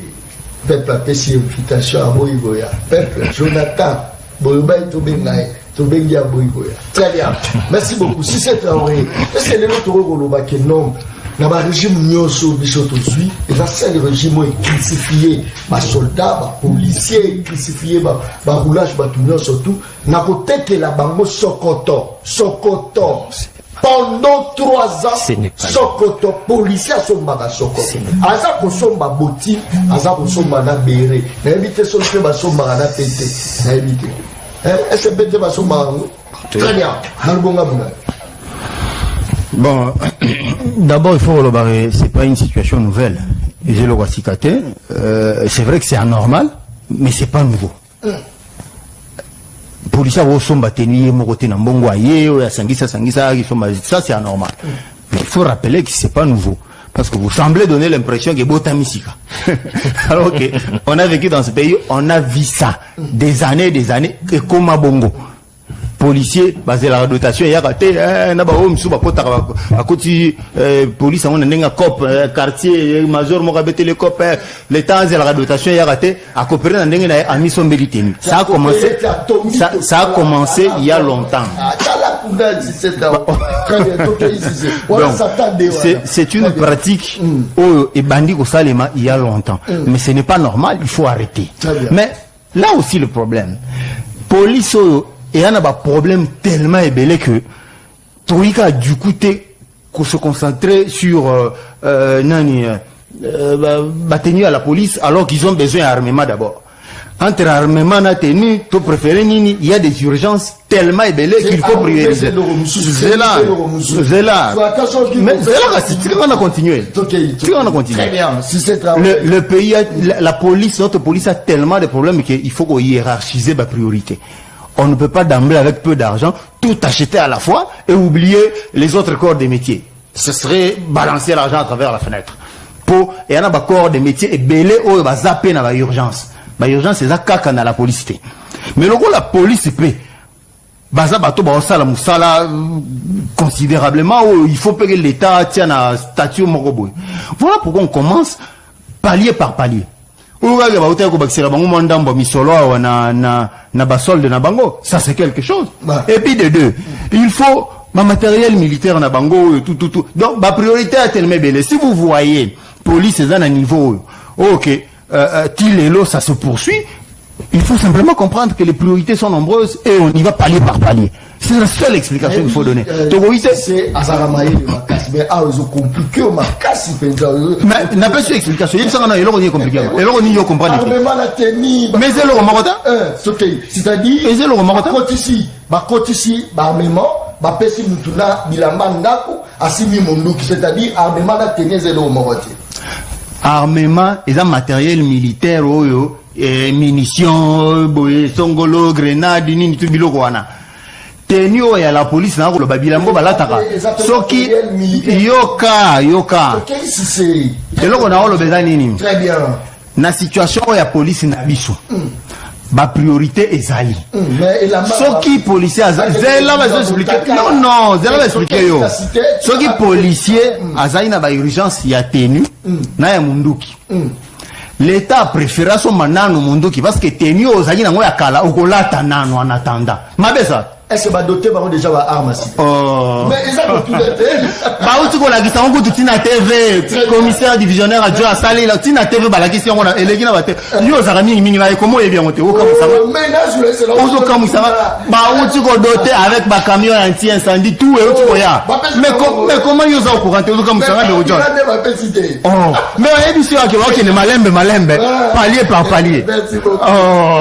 Peuple a fait une invitation à Boïboya. Peuple, Jonathan, Boïboya et Tobengaï. Tobengia Boïboya. Très bien. Merci beaucoup. Si c'est Traoré, est-ce que les autres Roloba qui non, dans le régime Nyoso Bichoto Sui, et là, c'est le régime crucifié, ma soldat, ma policier, crucifié, ma roulage, ma tout surtout, n'a côté que la bango Sokoto. Pendant 3 ans, Sokoto, policier à son baga Sokoto. Aza kosomba boti, aza kosomba na béré. Na évité son que ba somba na tété. Na évité. Est-ce que bête ba somba très bien. Bon, d'abord il faut remarquer, c'est pas une situation nouvelle. J'ai le Wasikate, c'est vrai que c'est anormal, mais c'est pas nouveau. Policiers au somba tenir mon côté na mbongo aye ya sangisa ça c'est anormal. Mais il faut rappeler que c'est pas nouveau parce que vous semblez donner l'impression que botamisika. Alors que on a vécu dans ce pays, on a vu ça des années et comme à bongo. Policier basé la dotation ya raté na ba o msuba pota à côté police on a cop quartier major mo rabete le cop les temps la dotation ya raté à coopérer dans ndenge na ami sombelité ça a commencé il y a longtemps. C'est une pratique et bandit au salema il y a longtemps mais ce n'est pas normal, il faut arrêter. Mais là aussi le problème police et il y a un problème tellement ébélé que Troïka a du coup se concentrer sur tenir à la police alors qu'ils ont besoin d'armement d'abord. Entre armement et tenue, tu préfères Nini, il y a des urgences tellement ébélées qu'il faut prioriser. C'est là. Mais c'est là, tu vas continuer. Le pays, la police, notre police a tellement de problèmes qu'il faut qu'on hiérarchise la priorité. On ne peut pas d'emblée avec peu d'argent tout acheter à la fois et oublier les autres corps de métier. Ce serait balancer l'argent à travers la fenêtre. Et il y a un corps de métier et belé ou va zapper dans l'urgence. L'urgence c'est ça caca dans la police. Mais le la police peut baza bato ba osala musala considérablement où il faut payer l'État tient à statut moroboy. Voilà pourquoi on commence palier par palier. Ça c'est quelque chose. Et puis de deux, il faut ma matériel militaire na bango tout. Donc ma priorité est tellement belle. Si vous voyez police est à un niveau ok, Tilelo ça se poursuit. Il faut simplement comprendre que les priorités sont nombreuses et on y va palier par palier. C'est la seule explication qu'il faut donner. C'est Azaramaye de Makassi, mais ils ont compliqué au Makassi. Mais n'a pas su explication. Il y a un compliqué. Et là, on y comprend. Mais c'est le Romarotin. C'est-à-dire, côté ici, armement, pesi mutuna bilamba ndako asimi monduki, c'est-à-dire armement la tenir zéro Romarotin. Armement et un matériel militaire, munitions, songolo, grenades, nini tout biloko wana. Tenio ya la police na ko babilambo balataka. Soki yoka. Eloko na olo bezani nini? Très bien. Na situation ya police na biso. Ba priorité ezali. Soki policier zela va expliquer. Non, zela va expliquer yo. Soki policier azali na ba urgence ya tenu na ya munduki. L'État préfère son manano munduki parce que tenu ozali na ngo ya kala okolata nano en attendant. Mabesa est-ce que va doter déjà va armes ici? Mais ils ont tout été. Bah où tu connais ça on goûte tina TV commissaire divisionnaire adjoint à Salé la tina TV ba la question on a elegi na bate yo za rami mingi na comment est bien monté au comme ça mais là je laisse là on comme ça bah où tu go doter avec ba camion anti incendie tout et où tu ya mais comment yo za au courant au comme ça mais aujourd'hui oh mais on est dit sur que OK ne malembe palier par palier merci beaucoup oh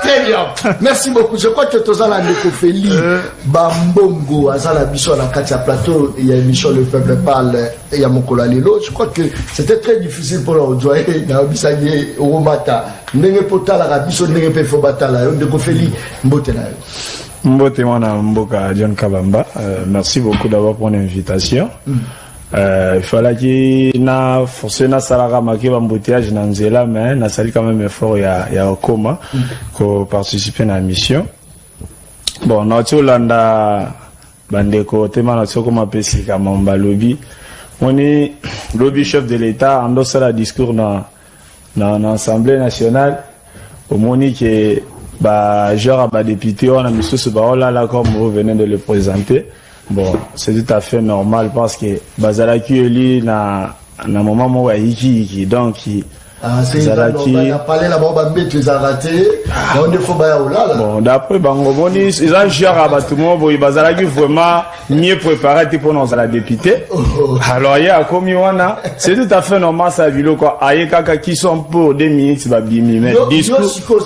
très bien. Merci beaucoup. Je crois que tous à la Nekofeli, Bambongo, Azala Bichon, la Katia Plateau, il y a émission Le Peuple Parle, et il y a Mokola Lelo. Je crois que c'était très difficile pour leur joyer, dans Bissagé, Romata, Nengepota, la Bichon, Nengepefobata, la Nekofeli, Mbotena. Mbotemana Mboka John Kabamba, merci beaucoup d'avoir pour l'invitation. Il fallait qu'il na forcé na salara marqué l'embouteillage dans Nzela, mais na sali quand même effort il y a au coma pour participer à la mission. Bon, notre Hollanda bandeko tema notre comme appelé Kamamba lobby. On est lobby chef de l'État endosse la discours dans l'Assemblée nationale au moni que bah genre bah député on a monsieur ce barola là comme vous venez de le présenter. Bon, c'est tout à fait normal parce que Bazalaki Eli na moment où il donc Bazalaki on a parlé là bas bête les a raté on ne faut pas là bon d'après bango boni ils ont géré à tout le monde Bazalaki vraiment mieux préparé pour nous à la députée alors il y a comme wana c'est tout à fait normal ça vilo quoi aye kaka qui sont pour 2 minutes ba bimi mais discours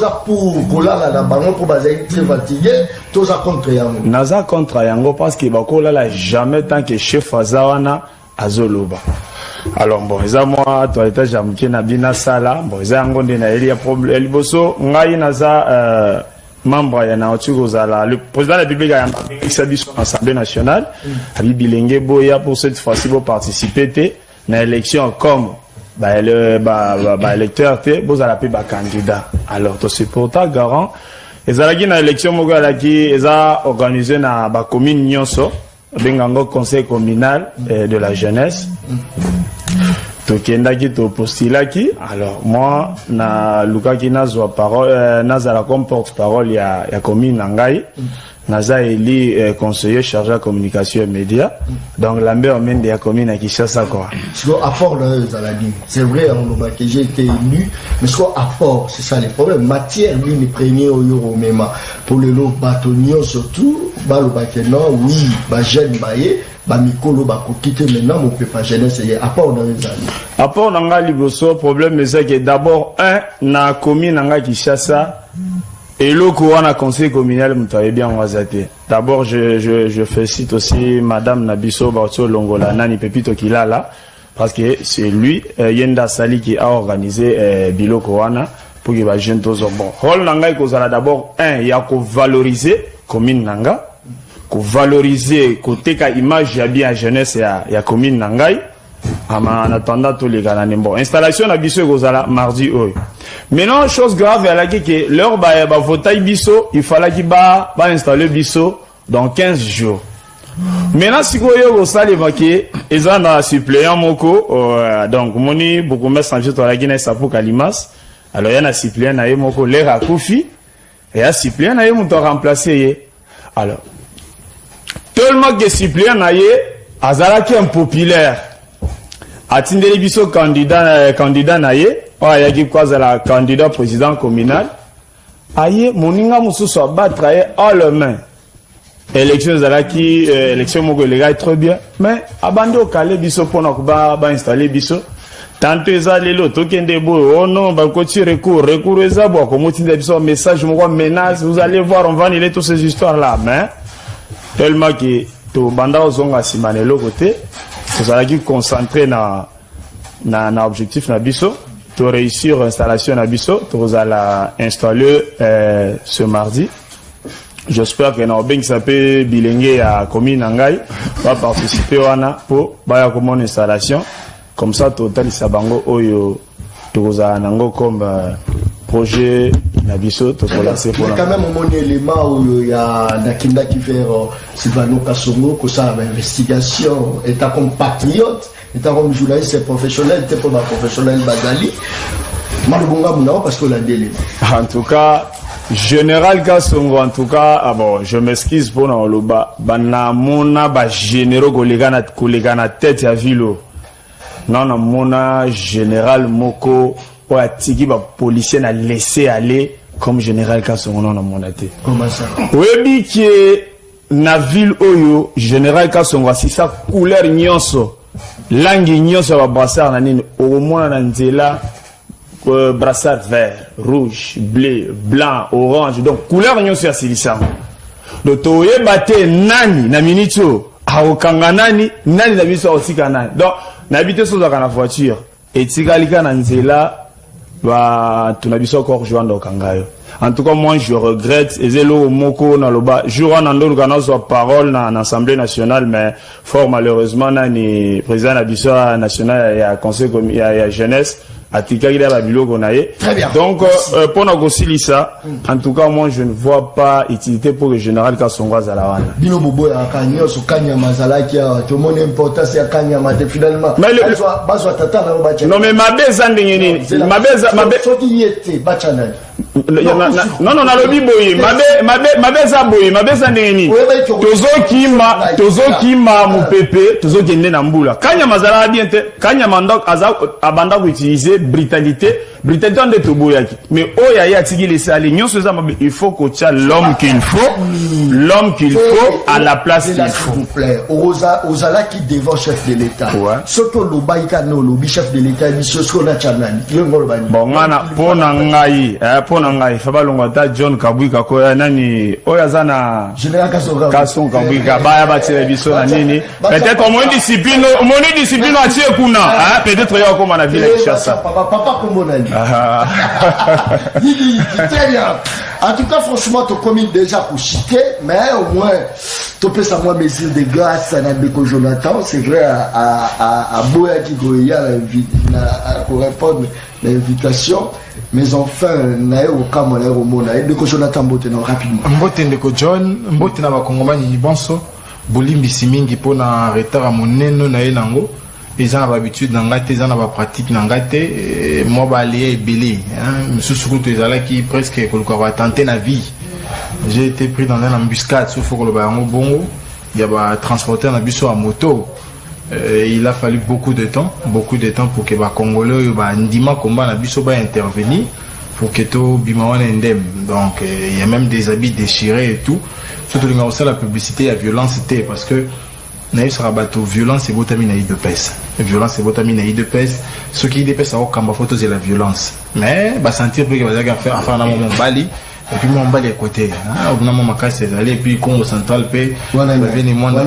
pour là là bango pour Bazalaki très fatigué tous à contre yango naza contre yango parce que bakola là jamais tant que chef azawana azoloba. Alors bon, ça moi, toi étais jamais na bina sala. Bon, ça ngonde na elia problème. Eliboso ngai naza membre ya na otukozala le président de la République a établi son assemblée nationale. Abi bilenge boya pour cette fois-ci pour participer na élection comme électeur te bozala pe ba candidat. Alors to supporta garant ezalaki na élection moko alaki eza organisé na ba commune nyonso bengango conseil communal de la jeunesse. Tokendaki to postulaki alors moi na lukaki nazwa parole nazala comme porte-parole ya commune nangai naza eli conseiller chargé de communication et médias donc l'ambert mène de la commune à Kinshasa quoi. Je dois apport c'est vrai on que j'ai été élu mais je dois apport c'est ça les problèmes matière lui les premiers au euro même pour le lot bâtonnier surtout balo bakeno oui ba jeune baye ba mikolo ba ko quitter maintenant mon peuple jeunesse et apport dans les années apport nanga liboso problème c'est que d'abord na commune nanga Kinshasa et le courant à conseil communal m'avait bien wazate. D'abord je félicite aussi madame Nabiso Barto Longola Nani Pepito Kilala parce que c'est lui Yenda Sali qui a organisé Bilo Kowana pour que les jeunes tous bon. Rôle nanga kozala d'abord il y a ko valoriser commune nanga, ko valoriser côté ka image ya bien jeunesse ya commune nangai. En attendant tous les gars bon installation na biso kozala mardi oyo. Maintenant chose grave à laquelle que leur ba votail biso il fallait qu'il ba installer biso dans 15 jours. Maintenant si vous yo sali maké eza na suppléant moko donc moni beaucoup mettre en jeu to la Guinée sapo Kalimas alors il y a un suppléant na moko l'air à Kofi et un suppléant na mo to remplacer alors tellement que suppléant na azala qui impopulaire atindeli biso candidat na ye ayaki kozala candidat président communal aye moninga mosusu abatra ye all main élection ezalaki élection moko elegaki très bien mais abandi okale biso mpona bainstalle biso tanto eza lelo tokende boye oh non bakoti recours eza bo akomotinda biso message moko menace vous allez voir on va annuler toutes ces histoires là mais tellement que tobanda ozonga nsima na eloko te tozalaki concentré na objectif na biso to réussir installation na biso tozala installer ce mardi. J'espère que na obengisa pe bilenge ya commune na ngai va participer wana po baya comme une installation comme ça totalisa bango oyo tozala nango comme projet na biso to lancer pour quand même mon élément où il y a nakinda qui vers Sylvano Kasongo ko ça investigation état comme patriote état comme journaliste professionnel était pour ma professionnel bazali malubonga muna parce que la délai en tout cas Général Kasongo, en tout cas, bon, je m'excuse pour Naoloba. Bana mona ba généraux collègues na tête ya vilo. Non, na mona général Moko ou atiki ba policier na laissé aller comme général Kasongo non na mona te. Comment ça? Webi qui na ville oyo général Kasongo si sa couleur nyonso, langue nyonso ba brassard na nini au moins na nzela. Brassard vert, rouge, bleu, blanc, orange. Donc, couleur nous sur Silissam. Donc, toye bate nani na minito, aokanga nani na biso aussi kanani. Donc, n'habite sur la voiture. Et tigalika nanzela, tunabiso encore joindre au kangayo. En tout cas, moi, je regrette. Ezelo moko na loba. Jour nando lugana soit parole na l'Assemblée nationale, mais fort malheureusement, nani président nabiso national, il y a conseil, il y a jeunesse. Très bien. Donc, pour nous ça, en tout cas, moi, je ne vois pas utilité pour le général Kasongo à la Bino Bobo à Kanyo, sur Kanya Mazala, qui a tout le monde importance à Kanya Mazala, finalement. Mais non, mais ma baisse, ma non, non, na lobi boye, ma baisse à boye, ma baisse à ndengeni. Tozo kima mu pepe, tozo kende na mbula. Kanya Mazala bien te, Kanya Mandok abanda ko utiliser brutalité de Toboyaki. Mais oya ya tigi laisser aller. Il faut qu'on tient l'homme qu'il faut à la place qu'il faut. S'il vous plaît, Ozala qui devant chef de l'État. Surtout le Baïkano, le chef de l'État, monsieur Skona Chanani. Bon, mana pona ngai, fabalongata John Kabwika ko nani oya zana Général Kasongo Kabwika baya batire biso na nini. Peut-être au moins discipline à tirer kuna, hein, peut-être ya comme na ville de Kinshasa. Papa comme on a dit. En tout cas, franchement, tu communes déjà pour chiter, mais au moins, tu peux savoir mesure de grâce à Nabeko Jonathan. C'est vrai, à Boya qui pour répondre à l'invitation. Mais enfin, nae au Cameroun, au Mona, Nabeko Jonathan Mboteno, rapidement. Mboteno John, Mbotena Bakongomani Bonso, Bolimbi Simingi pour na retard à moneno nae nango. Les gens ont l'habitude d'engager, les gens ont la pratique d'engager. Moi, je vais aller belé. Je suis sûr que les qui presque tenter la vie. J'ai été pris dans une embuscade. Il faut que le bon, il y a transporté un bus à moto. Il a fallu beaucoup de temps pour que les Congolais, Ndima combat la bus intervenir pour que tout bimawan indemne. Donc, il y a même des habits déchirés et tout. Surtout la publicité, la violence était parce que naïs rabato violence et botamine de pèse. Violence et botamine de pèse. Ce qui dépêche à aucun photo c'est la violence. Mais bah sentir que vous allez faire enfin mon bali et puis mon bali à côté. Ah on a mon casse aller et puis Congo central paix. Venez moi en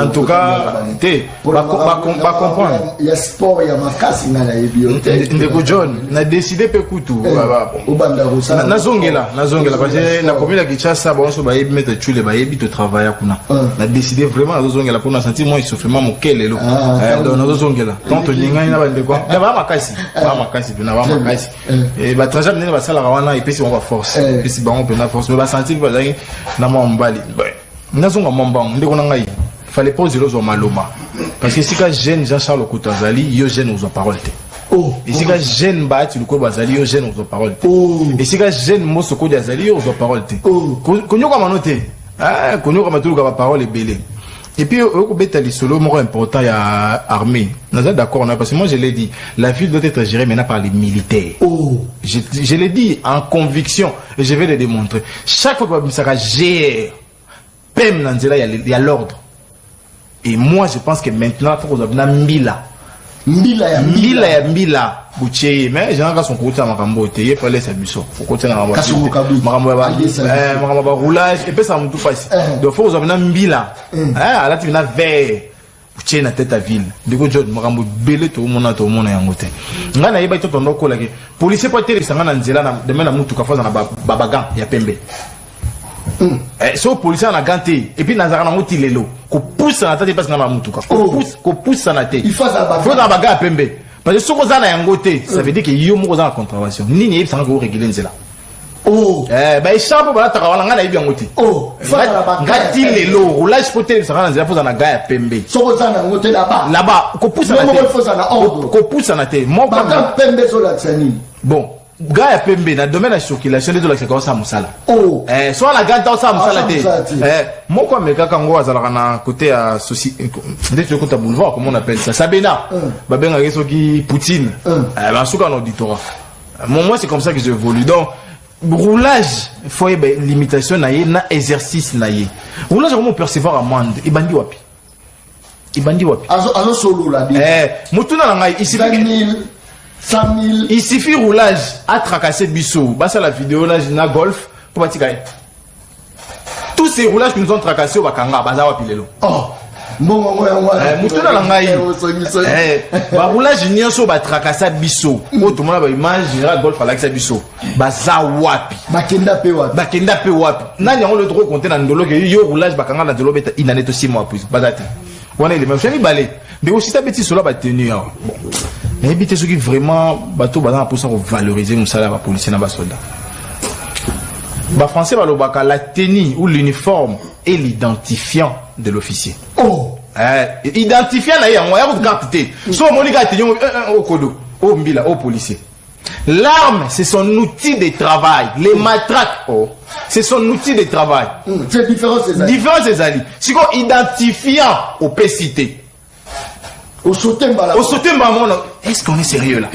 tout cas té va comprendre. Il y a sport il y a ma casse na la bibliothèque. Ndeko John na décidé pe kutu. Na zongela parce que na commune la Kinshasa bon so ba yebi mettre chule ba yebi to travailler kuna. Na décidé vraiment na zongela pour na sentir moi il soufflement mon quel elo. Donc na zongela. Tant ninga ina ba ndeko. Na ba makasi na ba makasi. Et ba trajet ne ba sala wana et puis si on va force. Et puis si ba on peut na force mais ba sentir que ba na mo mbali. Na zonga momba ndeko na ngai. Fallait pas zéro zo maloma. Parce que si ka jeune Jean-Charles Okutazali yo jeune aux paroles. Oh, et si ka jeune Bahati Luko Bazali yo jeune aux paroles. Oh. Et si ka jeune Mosoko Diazali yo aux paroles. Oh. Konyo ka manote. Ah, konyo ka matulu ka parole belé. Et puis, au Bétali Solo, moi, important, il y a armée. Nous sommes d'accord, parce que moi, je l'ai dit, la ville doit être gérée maintenant par les militaires. Oh. Je l'ai dit en conviction, et je vais le démontrer. Chaque fois que ça gère, PEM, il y a l'ordre. Et moi, je pense que maintenant, il faut qu'on ait Mila. Mila. Bouché, mais j'ai un son côté à Marambo, il faut laisser Busso. Il faut continuer à Marambo roulage, et puis ça me tout passe. Donc, il faut qu'on ait Mila. Là, tu viens vers Bouché na tête à ville. Du coup, John, Marambo, belé, tout le monde a un côté. Nga na yeba ito tondo ko laki. Police pas télé sanga na nzela na demain na mutu ka faza na babagan ya pembe. So police na ganté et puis nazara na muti lelo. Ko pousse na tête parce que na mutu ka. Ko pousse na tête. Il faut na baga pembe. Parce que soko za na yango te, ça veut dire que yo mo za na contravention. Nini yeba sanga ko réguler nzela. Oh. Bah échappe ba ta kawala nga na yebi yango te. Oh. Ngati lelo roulage pour télé sanga na nzela faza na ga ya pembe. Soko za na ngote là-bas. Ko pousse na tête. Ko pousse na tête. Mon ba pembe zo la tsani. Bon, gars ya pembe na domaine de circulation de la comme ça musala. Oh. Soit la ganta ça musala te. Moi quoi mais kaka ngo azala na côté à société dès que côté boulevard comment on appelle ça Sabena. Ba benga reso ki Poutine. Ba souka en auditorat. Moi c'est comme ça que j'évolue. Donc roulage faut y limitation na yé na exercice na yé. Roulage comment percevoir amende et bandi wapi. Azo solo la dit. Mutuna na ngai ici 100 000. Il suffit roulage à tracasser Bissot. Basta la vidéo là, na golf pour bâtir. Tous ces roulages qui nous ont tracassés au Bakanga, Bazawa Pilelo. Oh, Moutona Langaï. Roulage n'y so ba tracasser Bissot. Tout le monde a image golf à l'accès Bissot. Bazawa. Bakenda pe wapi. Nani on le droit compter dans ndolo que yo roulage Bakanga dans ndolo beta inaneto 6 mois plus. Bazati. On est les mêmes. Je vais balai. Mais aussi ta petit solo ba tenir. Bon. Mais évitez ceux qui vraiment bateau badana pour ça valoriser nous salaire à policier na ba soldat. Ba français ba lobaka la tenue ou l'uniforme et l'identifiant de l'officier. Oh. Identifiant na ya moya ko capter. So monika tenue au kodo, au mbila, au policier. L'arme, c'est son outil de travail. Les matraques, c'est son outil de travail. C'est différent ces alliés. Si on identifiant au PCT. Au Sotemba, est-ce qu'on est sérieux là?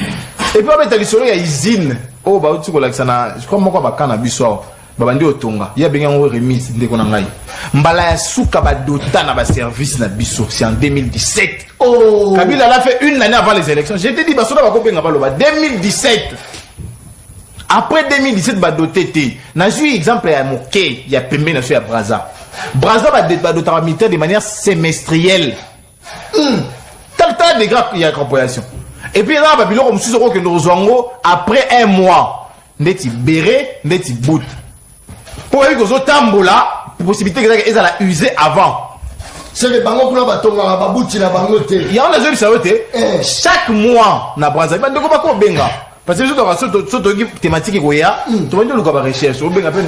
Et puis, on il y a usine. Oh, bah, tu vois, je crois que je vais bisou. Babandi Otonga. Il y a bien une remise de Konangai. Mbala ya souka ba dota na ba service na biso. C'est en 2017. Oh. Kabila l'a fait une année avant les élections. J'ai dit, bah, ça va couper 2017. Après 2017, bah, doté. N'a eu exemple à Moké, il y a Pembe, n'a eu à Braza. Braza va doter militaire de manière semestrielle. T'as des graves, il y a compréhension. Et puis là, Babylon, comme si que nous avons après un mois, neti béré, neti bout. Pour que nous tambola, possibilité que ils allaient user avant. C'est le bango pour la bâton, la babouti, la bangote. Il y a un jeu de chaque mois, na Braza, il y a un benga. Parce que je dois faire une thématique, tu vas dire que recherche, tu vas faire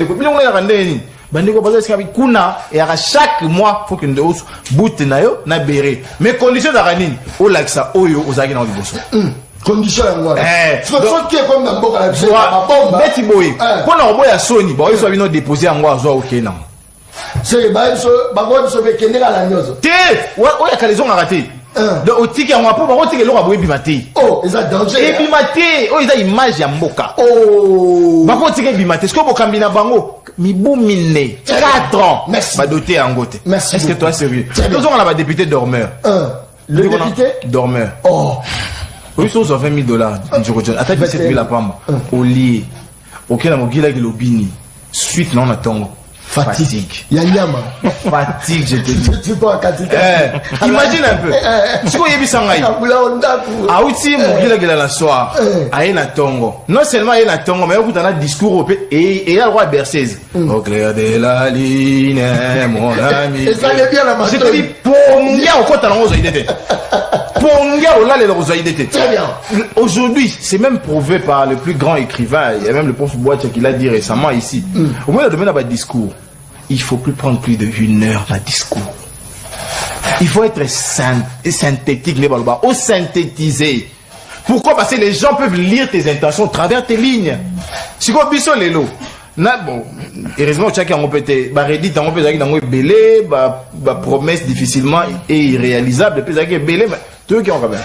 une bandeko baza sika kuna et à chaque mois faut que nous bout na yo na béré mais conditions za ranini o laksa oyo ozaki na liboso condition ya ngwana faut que comme na mboka la biso ba bomba beti boy pona oboya soni ba oyo so bino déposer yango azo okena c'est ba so ba go so be kendela la nyozo te o ya kalezo ngaraté donc otiki yango po ba otiki lo ba boyebi maté oh eza danger et bi maté o eza image ya mboka oh ba ko otiki bi maté ce que bokambi na bango Mibou mine 4 ans. Merci. Bah doté en gote. Merci. Est-ce que toi sérieux? Nous on a un député dormeur. Le député dormeur. Oh. Oui, ils ont 20 000 $. Attends, 17 000 à Pamba. Au lit. Auquel a mon gila qui l'obini. Suite, là on attend. Fatigue. Yanyama. Fatigue, je te dis. Tu dois imagine un peu. Si vous avez vu ça, ah oui, mon gila qui la soir. Aïe na tongo. Non seulement aïe na tongo, mais vous avez un discours et il y a le roi berceuse. Au clair de la ligne, mon ami. Et ça est bien la matin. Je te dis, pongia au côté de la rose idée. Pongia au là les roses idée. Très bien. Aujourd'hui, c'est même prouvé par le plus grand écrivain. Il y a même le prof Boitier qui l'a dit récemment ici. Au moins, le domaine a discours. Il faut plus prendre plus de 1 heure la discours. Il faut être synthétique, ou synthétiser. Pourquoi? Parce que les gens peuvent lire tes intentions à travers tes lignes. Si vous biso lelo, na bon heureusement chaki yango peut-être ba redit yango peut ezalaki nango ebele ba promesse difficilement et irréalisable peut ezalaki ebele tout qui on quand même.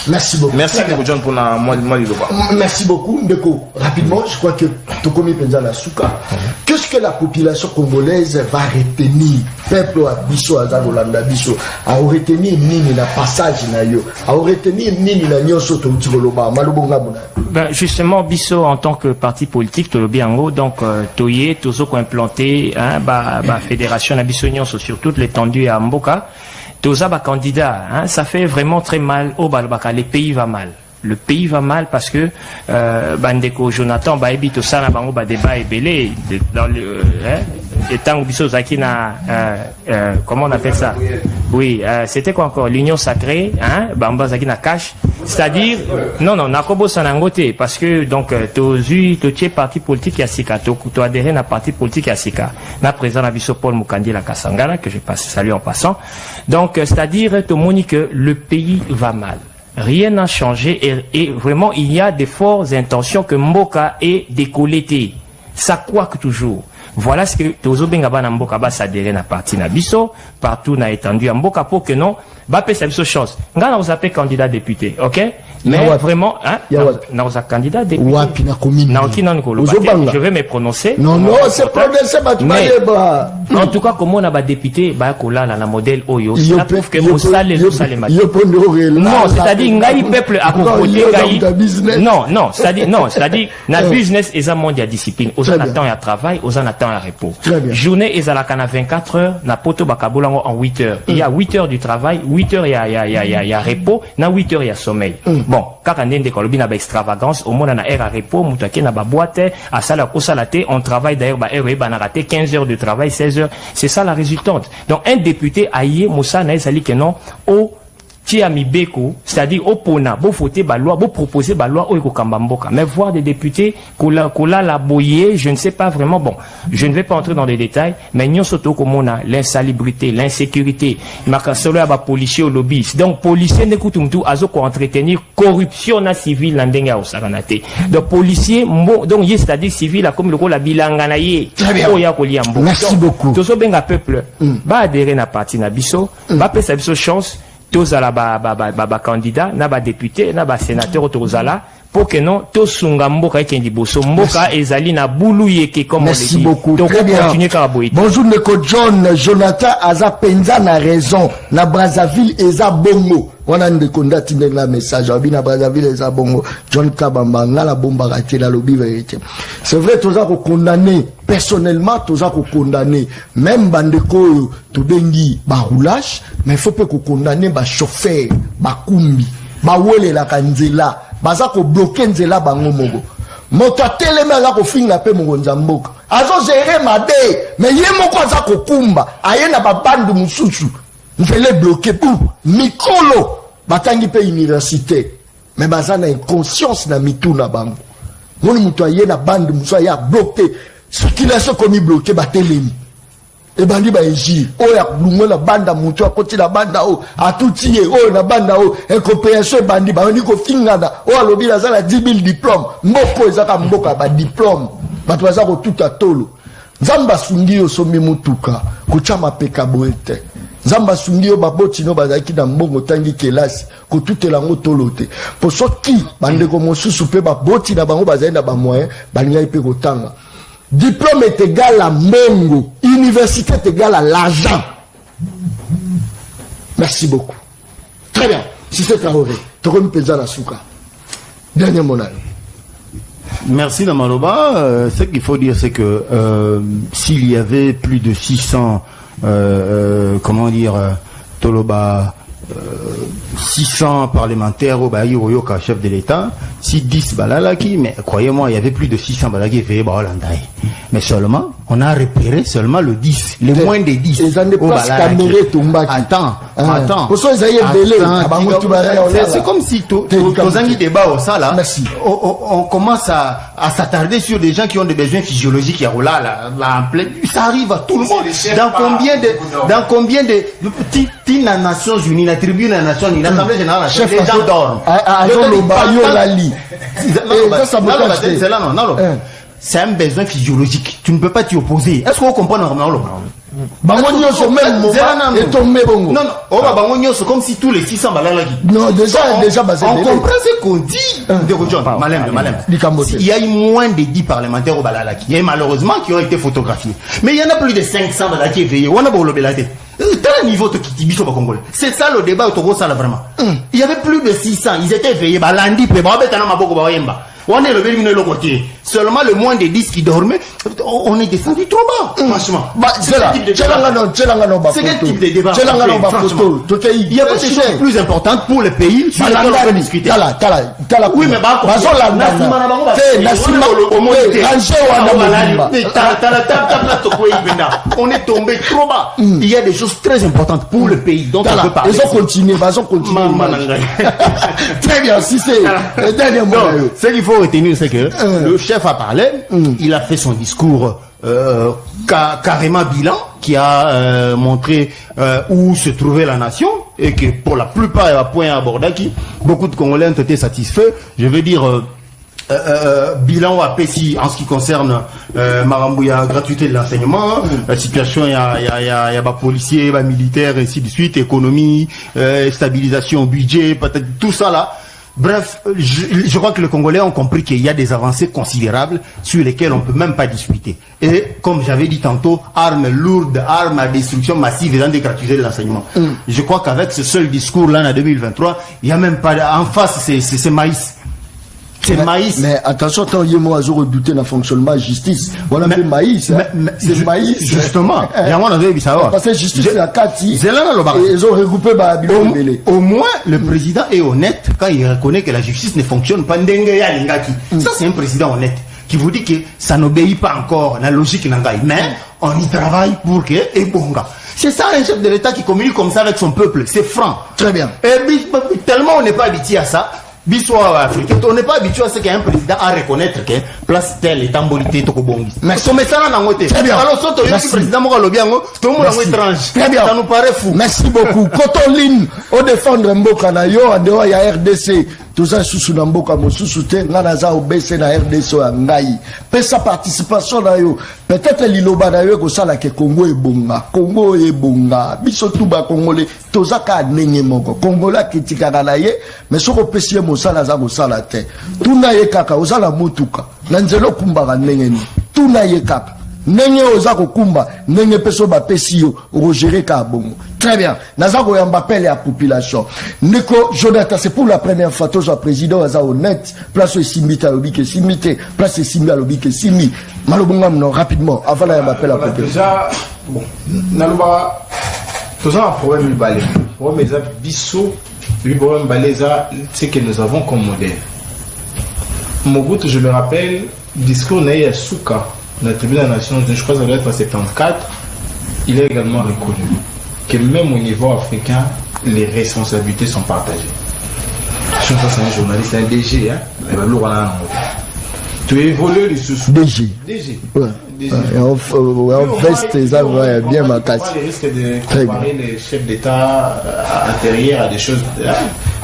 Merci beaucoup. Merci Ndeko John pour na moi liloba. Merci beaucoup Ndeko. Rapidement, je crois que Tokomi Penzala Souka. Qu'est-ce que la population congolaise va retenir? Peuple à Bisso, à Zagolanda Bisso, à retenir nini na passage na yo, à retenir nini na nyoso to utigoloba, malobonga mona. Ben justement Bisso en tant que parti politique Tolobiango donc Toye Tozo ko implanté hein ba fédération na Bisso nyonso sur toute l'étendue à Mboka. Toza ba candidat, hein, ça fait vraiment très mal au Balbaka. Le pays va mal. Le pays va mal parce que Bandeko Jonathan Baebi to sana bango ba débat ebele dans le étant Bisso Zaki na comment on appelle ça? Oui, c'était quoi encore? L'union sacrée, hein, Bamba Zaki na cash. C'est-à-dire non nakobo sanangote parce que donc tozu totie parti politique ya sika to adhéré na parti politique ya sika. Na président na Bisso Paul Mukandi la Kasangala que je passe salut en passant. Donc c'est-à-dire to moni que le pays va mal. Rien n'a changé et vraiment il y a de fortes intentions que Mboka ait décolleté. Ça quoique toujours. Voilà ce que Tozo Bengaba na Mboka ba s'adhérer na parti na Bisso, partout na étendu à Mboka pour que non, ba pe sa Bisso chance. Nga na ozape candidat député, ok? Mais vraiment, hein? Na oza candidat député. Wapi na commune. Na okina nkolo. Je vais me prononcer. Non, c'est prononcer ba en tout cas, comme on a ba député, ba kola la modèle Oyo. Ça prouve que Moussale Mati. Non, c'est-à-dire ngai peuple à côté ngai. Non, c'est-à-dire na business et ça mondial discipline. Aux attend à travail, aux attend à repos. Journée et à la cana 24 heures, na poto bakabolango en 8 heures. Il y a 8 heures du travail, 8 heures il y a repos, na 8 heures il y a sommeil. Bon, quand on est de Colombie na ba extravagance, au moins on a air à repos, moutake na ba boîte, à sala kosalate, on travaille d'ailleurs ba heure ba na raté 15 heures de travail, 16 heures. C'est ça la résultante. Donc un député aïe Moussa na sali que non au Tiami Beko, c'est-à-dire au Pona, beau voter ba loi, beau proposer ba loi au Kambamboka. Mais voir des députés kola la boyer, je ne sais pas vraiment. Bon, je ne vais pas entrer dans les détails, mais nous surtout comme on a l'insalubrité, l'insécurité, makasolo ya ba policier au lobby. Donc policier n'écoute tout azo ko entretenir corruption na civil na ndenga osakanate. Donc policier donc c'est-à-dire civil comme le la bilanga na ye. Oya ko liambo. Merci beaucoup. Tozo benga peuple ba adhérer na parti na biso, ba pesa biso chance. Tous à la candidat, na ba député, na ba sénateur autorisala pour que non tous sunga mboka ekendi boso mboka ezali na bulu yeke comme on dit. Merci beaucoup. Donc très bien. Bonjour Ndeko John, Jonathan aza penza na raison na Brazzaville eza bongo. Wana Ndeko ndati na message abi na Brazzaville eza bongo. John Kabamba ngala bomba raté la lobby vérité. C'est vrai tous a condamné personnellement tous a condamné même bandeko to bengi ba roulage mais il faut pas condamner ba chauffeur ba kumbi ba wele la kanzela baza ko bloquer nzela bango moko moto atelemi aza kofinga pe mokonza mboka azo gérer mabe mais ye moko aza kokumba aye na babandu mususu mfele bloquer pour mikolo batangi pe université mais baza na inconscience na mituna bango moni muto aye na bandu mususu ya bloquer circulation komi bloquer batelemi et bandi ba eji oya lungo na banda mutu akoti na banda o atutie o na banda o incompréhension bandi ba ni ko fingana o alobi na zala 10 000 diplômes mboko ezaka mboka ba diplôme batu baza ko tuta tolo nzamba sungi yo somi mutuka kuchama peka boete nzamba sungi yo baboti no bazaki na mbongo tangi kelasi ko tutela ngo tolote po soki bande ko mosusu pe baboti na bango bazenda ba moyen balinga pe kotanga. Diplôme est égal à mbongo, université est égal à l'argent. Merci beaucoup. Très bien. Si c'est Traoré, Tokomi Penzala Souka. Dernier mot. Merci Namaloba. Ce qu'il faut dire, c'est que s'il y avait plus de 600, comment dire, Toloba, 600 parlementaires au Baï Oyoka, chef de l'État, si 10 balalaki, mais croyez-moi, il y avait plus de 600 balalaki et mais seulement, on a repéré seulement le 10, les moins des 10. Attends. C'est comme si Tozangi débat au ça là, on commence à s'attarder sur des gens qui ont des besoins physiologiques, ça arrive à tout le monde. Dans combien de petites Nations Unies, la tribune des Nations Unies, l'Assemblée Générale, les gens dorment. c'est un besoin physiologique. Tu ne peux pas t'y opposer. Est-ce qu'on comprend normalement? Bangonio au même moment et tombé bongo. Non, on va Bangonio, c'est comme si tous les 600 balalaki. Non, déjà, on comprend ce qu'on dit de John. Malem. Il y a eu moins de 10 parlementaires au balalaki. Il y a malheureusement qui ont été photographiés. Mais il y en a plus de 500 balalaki éveillés. On a beau le belate. Tel niveau de Kitibiso Congolais. C'est ça le débat au Togo, ça là vraiment. Il y avait plus de 600. Ils étaient éveillés. Balandi, Pebabetana Maboko Baemba. On est levé le côté. Seulement le moins de 10 qui dormaient, on est descendu trop bas, franchement. C'est quel type de débat? Il y a pas de choses plus importantes pour le pays sur lesquelles on peut discuter. Oui, mais on est tombé trop bas. Il y a des choses très importantes pour le pays dont on peut parler. Ils ont continué. Très bien, si c'est le dernier mot. Ce qu'il faut retenir, c'est que le chef a parlé, il a fait son discours carrément bilan, qui a montré où se trouvait la nation, et que pour la plupart, à point abordé, beaucoup de Congolais ont été satisfaits. Je veux dire, bilan à Pessi en ce qui concerne Marambouya, gratuité de l'enseignement, la situation, il y a policiers, militaires, et ainsi de suite, économie, stabilisation, budget, peut-être tout ça là. Bref, je crois que les Congolais ont compris qu'il y a des avancées considérables sur lesquelles on ne peut même pas discuter. Et comme j'avais dit tantôt, armes lourdes, armes à destruction massive et dans des gratuités de l'enseignement. Je crois qu'avec ce seul discours-là en 2023, il n'y a même pas... En face, c'est maïs. C'est maïs. Mais attention, quand il y a moi à redouter le fonctionnement de la justice, on a fait maïs. C'est maïs. Justement. Parce que justice, c'est la Kati. Ils ont regroupé au moins, le président est honnête quand il reconnaît que la justice ne fonctionne pas. Ça, c'est un président honnête qui vous dit que ça n'obéit pas encore à la logique nangai. Mais on y travaille pour que et bonga. C'est ça un chef de l'État qui communique comme ça avec son peuple. C'est franc. Très bien. Et tellement on n'est pas habitué à ça. Bissois africain, on n'est pas habitué à ce qu'un président à reconnaître que place telle est embolité Tokobongi. Mais ça n'a pas. Très bien. Alors, le président tout le monde est étrange. Très bien. Ça nous paraît fou. Merci beaucoup. Kotoline, au défendre Mboka na yo, en dehors, il y a RDC. Tout ça, sous na Mboka, mo sous soutien, nanaza au BC na RDC à Ngai. Pe sa participation na yo. Peut-être l'iloba na yo, ko sala ke Congo e bonga. Congo e bonga. Biso tuba Congolais. Toza ka nenge moko. Congolais kritika na ye, mais soko pesie mo sala za mo sala te. Tuna ye kaka, osala motuka. Nanzelo kumba ka nenge ni. Tuna ye kaka. Nenge ozako kumba, nenge peso ba pesio, rogere ka bongo. Très bien. Nazako yambapele à population. Neko Jonathan, c'est pour la première fois, toi, le président, aza honnête. Place simite à l'obike simite. Place simite à l'obike simi. Malobonga, non, rapidement, avant la yambapele à population. Déjà, bon, Naloba, tous un problème, le balai. Problème, les bisso, le problème, balai, c'est que nous avons comme modèle. Mobutu, je me rappelle, discours Naïa Souka. Dans la tribune des Nations Unies, je crois que ça doit être en 74, il est également reconnu que même au niveau africain, les responsabilités sont partagées. Je pense que c'est un journaliste, c'est un DG, hein. Tu évolues les sous DG. DG. Ouais. En veste, ça va bien ma casse. Il risque de comparer les chefs d'État intérieurs à des choses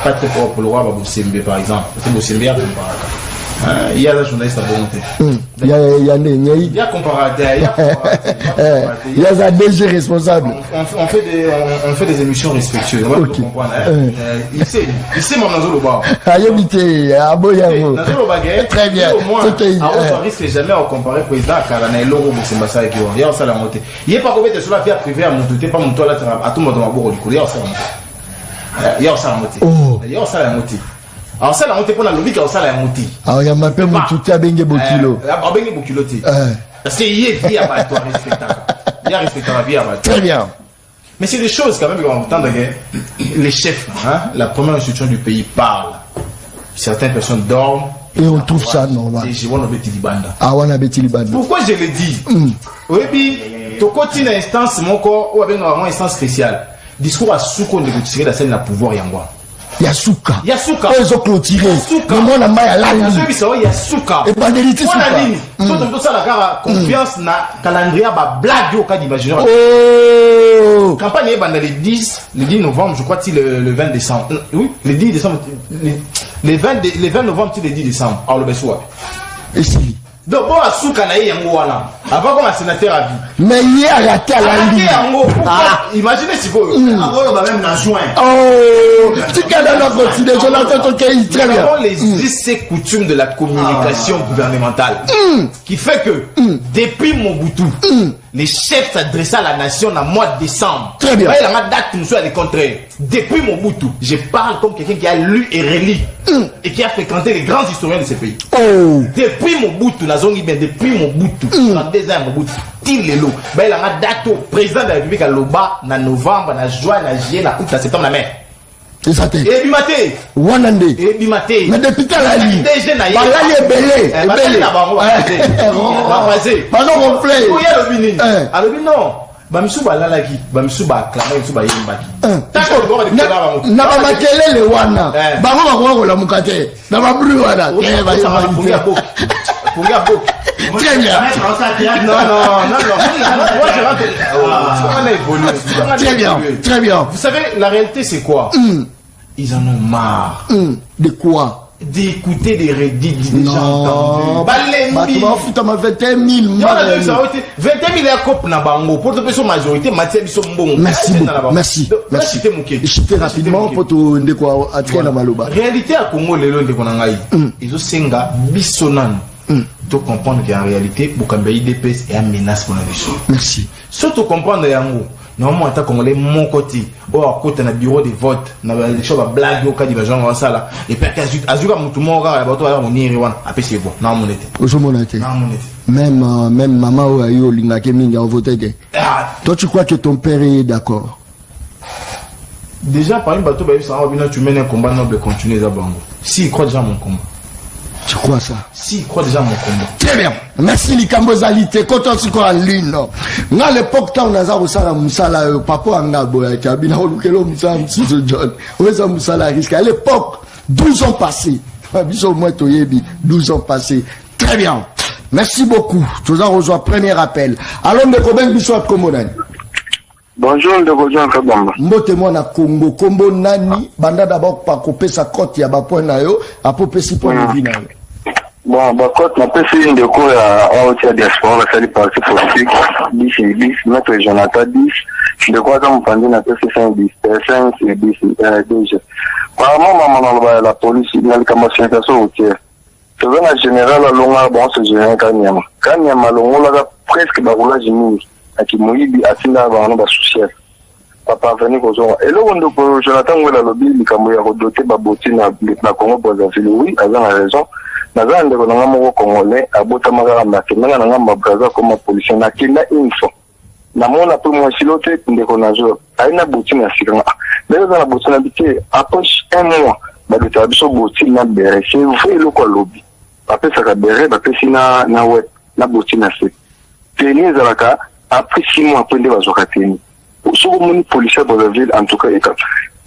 pas très propres pour le roi Babousembe, par exemple. C'est Babousembe à comparer. Il y a la journaliste à volonté. Il y a comparateur. Il y a un DG responsable. On fait des émissions respectueuses. On va comprendre. Il sait mon Nazo Loba. Très bien. Au moins, on risque jamais à comparer président à Karana et Loro Boussembassa et Kiwa. Il y a ça la montée. Il n'y a pas combien de sur la vie privée à monter, pas mon toilette à tout le monde dans ma bourre du coup. Il y a ça la montée. Il y a ça la montée. Alors ça la montée pour la logique, alors ça la montée. Alors il y a ma paix mon tout à Bengue Bokilo. Bengue Bokilo. Parce qu'il y a vie à battre, respectable. Il y a respectable la vie à battre. Très bien. Mais c'est des choses quand même qu'on entend que les chefs, hein, la première institution du pays parle. Certaines personnes dorment. Et on trouve ça normal. Pourquoi je le dis? Oui, puis, tu continues à instance, mon corps, ou avec une instance spéciale. Discours à Souko de retirer la scène de la pouvoir Yangwa. Yasuka. Yasuka. Ils ont clôturé. Mais moi, on a mal à la ligne. Yasuka. Et pas d'élite. Moi, la ligne. Toi, tu ça la confiance dans le calendrier, blague au cas d'imaginer. Oh! Campagne est le 10 novembre, je crois que c'est le 20 décembre. Oui, le 10 décembre. Le 20 novembre, c'est le 10 décembre. Alors, le Bessoua. Et si? Donc, bon, à Souka, na yango wana. Avant comme un sénateur à vie. Mais il y a raté à la ligne. Imaginez si vous. Avant, on va même la joindre. Oh, tu as dans la continuer, Jonathan Tokei, très bien. Nous avons les us et coutumes de la communication gouvernementale. Qui fait que, depuis Mobutu, les chefs s'adressaient à la nation en mois de décembre. Très bien. Il y a une date nous soit le contraire. Depuis Mobutu, je parle comme quelqu'un qui a lu et relu et qui a fréquenté les grands historiens de ce pays. Oh. Depuis Mobutu, depuis Mobutu, dans des ans Mobutu, il y a une date au président de la République à Loba, en novembre, en juin, en juillet, en août, en septembre, en mai. C'est ça. Et Bimate. Wanande. Et Bimate. Mais depuis ta la ligne. Balali est belé. Belé. On va passer. Pardon, mon frère. Oui, il y a le alors, non. Bamisu balalaki, bamisu ba klama, bamisu ba yimbaki. Tako go de kaba ba. Na ba makelele wana. Bango ba ko la mukate. Na ba bru wana. Ba yamba. Punga bo. Très bien. Non. Moi je rentre. Très bien. Très bien. Vous savez, la réalité c'est quoi? Ils en ont marre. De quoi? D'écouter des rédits des gens entendus. Balembi. 21 000. 21 000 à cop na bango. Pour te faire majorité, Mathieu Bisso Mbongo. Merci. Je te rapidement pour tout de quoi attirer la maloba. Réalité à Congo, les lois de Konangaï. Ils ont senga bissonan. Tu comprendre qu'en réalité, Boukambaï DPS est une menace pour la vie. Merci. Surtout comprendre Yango. Normalement, en tant que Congolais, mon côté, au côté d'un bureau de vote, dans les choses à blague, au cas de gens comme ça, et puis à Zuka, tout le monde a un Iriwan, après c'est bon, non, mon été. Même maman ou ayo, l'ingakemi, a voté. Toi, tu crois que ton père est d'accord? Déjà, par une bateau, tu mènes un combat noble continuer à Bango. S'il croit déjà mon combat. Tu crois ça? Si, crois déjà mon combat. Très bien. Merci Likambo Zalité. Quand on se croit en ligne, à l'époque, on a ça, Moussala, papa, Angabo, Kabina, Olukelo, Moussa, John. On a Moussala risque. À l'époque, 12 ans passés. 12 ans passés. Très bien. Merci beaucoup. Tout à rejoint premier appel. Alors, Ndekoben Bissot Komodan. Bonjour, Ndekoben Kabamba. Mbote moi na Congo. Kombo nani, banda d'abord par couper sa côte, ya ba point na yo, a popé si point de vie na yo. Bon, bah, quand on peut faire une déco à Otia Diaspora, la salle partie politique, 10 et 10, maître Jonathan 10, de quoi on prend une appel 5 et 10, déjà. Apparemment, la police, il y a le camouflage routière. C'est vrai, en général, la longue, bon, c'est général, Kanyama. Kanyama, longue, là, presque, bah, roulage, à qui mouille, à Tina, bah, on va soucier. Papa, venir aux gens. Et là, on Jonathan, où la lobby, il a doté, bah, bottine, à Congo, pour la ville, oui, elle a raison. Naza ndeko nanga moko congolais abota magara makemanga nanga mabraza comme policier na kenda info na mona pe mo silote ndeko nazo aina bouti na sikanga lelo na bouti na bité après un mois ba bita biso bouti na bere c'est vrai le ko lobby après ça ka bere ba pesi na web na bouti na se teni zalaka après 6 mois après ndeba zoka teni soko moni policier pour la ville en tout cas eka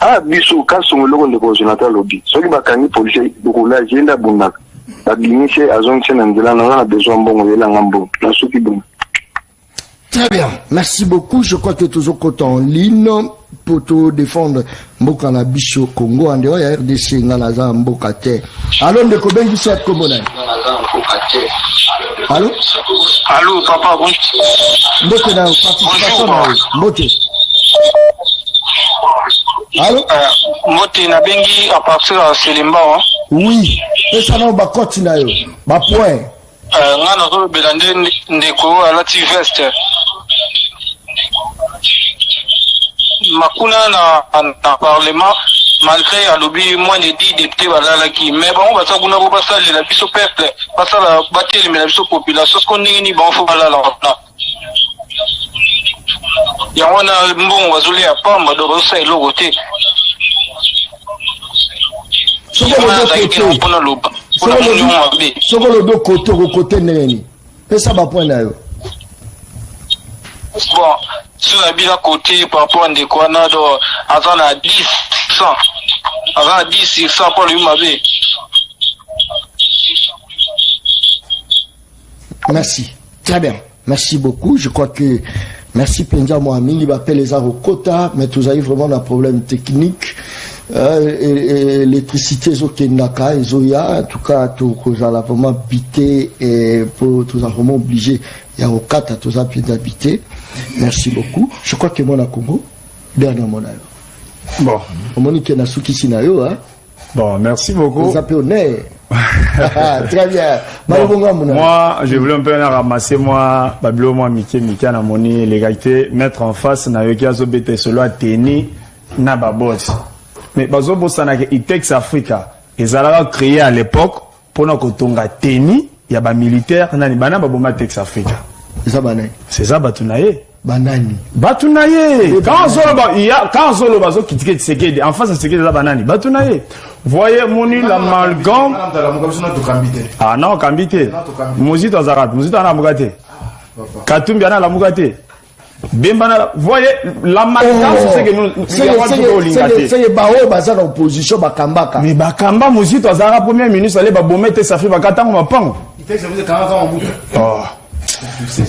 ah biso ka songo loko ndeko Jonathan lobby soki bakangi policier doko la jenda bundaka Très bien, merci beaucoup. Je crois que toujours content en ligne pour te défendre Mboka na Bicho Congo en dehors ya RDC ngalaza Mboka te. Allô ndeko bengi soit Komona. Allô? Allô papa bon. Mboka na participation na Mbote. Allô? Mbote na bengi à partir de Selimba. Oui. Et ça n'a pas continué. Ba point. Ngana ko belande ndeko à la veste. Makuna na parlement malgré à lobby moins de 10 députés voilà qui mais bon on va ça kuna ba ça la biso peuple pas ça la battre mais la biso population ce qu'on ni bon faut là là. Ya wana mbongo wazuli ya pamba do rosa ilo côté. Soko le do côté neni. Et ça va point là. Bon, sur la bila côté par rapport à des quoi na do avant à 10 100. Avant à 10 100 pour lui m'avait. Merci. Très bien. Merci beaucoup. Je crois que merci Penja Mohamed, il va appeler les quota, mais vous avez vraiment un problème technique. électricité ezokendaka ezoya, en tout cas tokozala vraiment bité et pour toza vraiment obligé ya okata toza bien habité. Merci beaucoup. Je crois que mon a Congo dernier mon ayo. Bon, Monique na suki sinayo hein. Bon, merci beaucoup. Vous appelez honneur. Très bien. Moi, je voulais un peu ramasser moi, Babilo, moi, Mickey, na moni, l'égalité, mettre en face, na yoki azobete solo a teni, na babot. Mais bazo bosana ke Itex Africa, ils allaient créer à l'époque, pour nous kotonga teni, il y a ba militaire, nani bana baboma Itex Africa. C'est ça, batunaye. Banani. Batunaye. Quand Zolo bazo critiquer Tshisekedi, en face de Tshisekedi la banani. Batunaye. Voyez moni l'amalgame. Ah non, Kambite. Muzito Azarat, Muzito Anamugate. Katumbi Anamugate. Bimbana, voyez l'amalgame, c'est que nous. C'est Bao Bazar opposition Bakambaka. Mais Bakamba, Muzito Azarat, premier ministre, allez Babomete Safi Bakatang Mapang. Oh.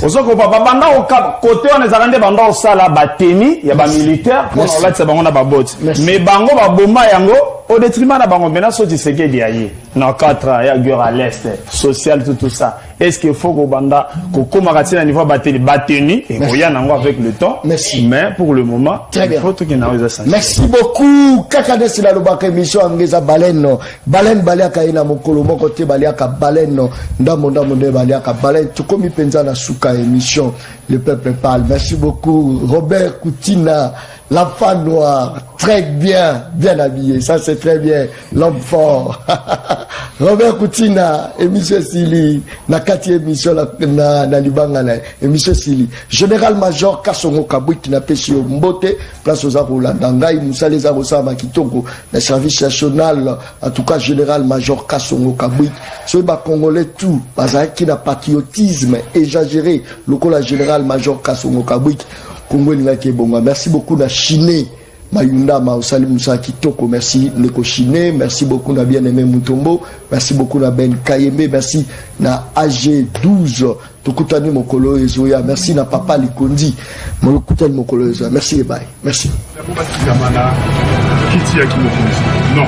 Osoko papa banda au côté on est allé banda au sala bateni ya ba militaire on là c'est bango na ba bot mais bango ba bomba yango au détriment na bango maintenant so Tshisekedi ayi na 4 ans ya guerre à l'est social tout ça est-ce qu'il faut que banda ko koma katina niveau bateni et koya nango avec le temps. Merci. Mais pour le moment il faut tout qu'il na oza. Merci beaucoup kaka de sila lobaka émission angeza baleno balen baliaka ina mokolo moko te baliaka baleno ndamo nde baliaka balen tukomi penza na suka émission le peuple parle. Merci beaucoup Robert Coutina, l'enfant noir, très bien habillé, ça c'est très bien, l'homme fort. Robert Coutina, émission Sili, na kati émission na libanga na émission Sili. Général-major Kasongo Kabui qui n'a pas si mbote, place aux Arolandangai, Moussa les Arosama Kitoko, le service national, en tout cas général-major Kasongo Kabui. Ce bas congolais tout, parce qu'il a patriotisme exagéré, le col général-major Kasongo Kabui. Merci beaucoup na Chiné Mayunda Mausali Moussa Kitoko, merci Neko Chiné, merci beaucoup na bien-aimé Mutombo, merci beaucoup na Ben Kayembe, merci na AG12 Tokutani Mokolo Ezoya, merci na Papa Likondi Mokutani Mokolo Ezoya, merci et bye, merci. Non.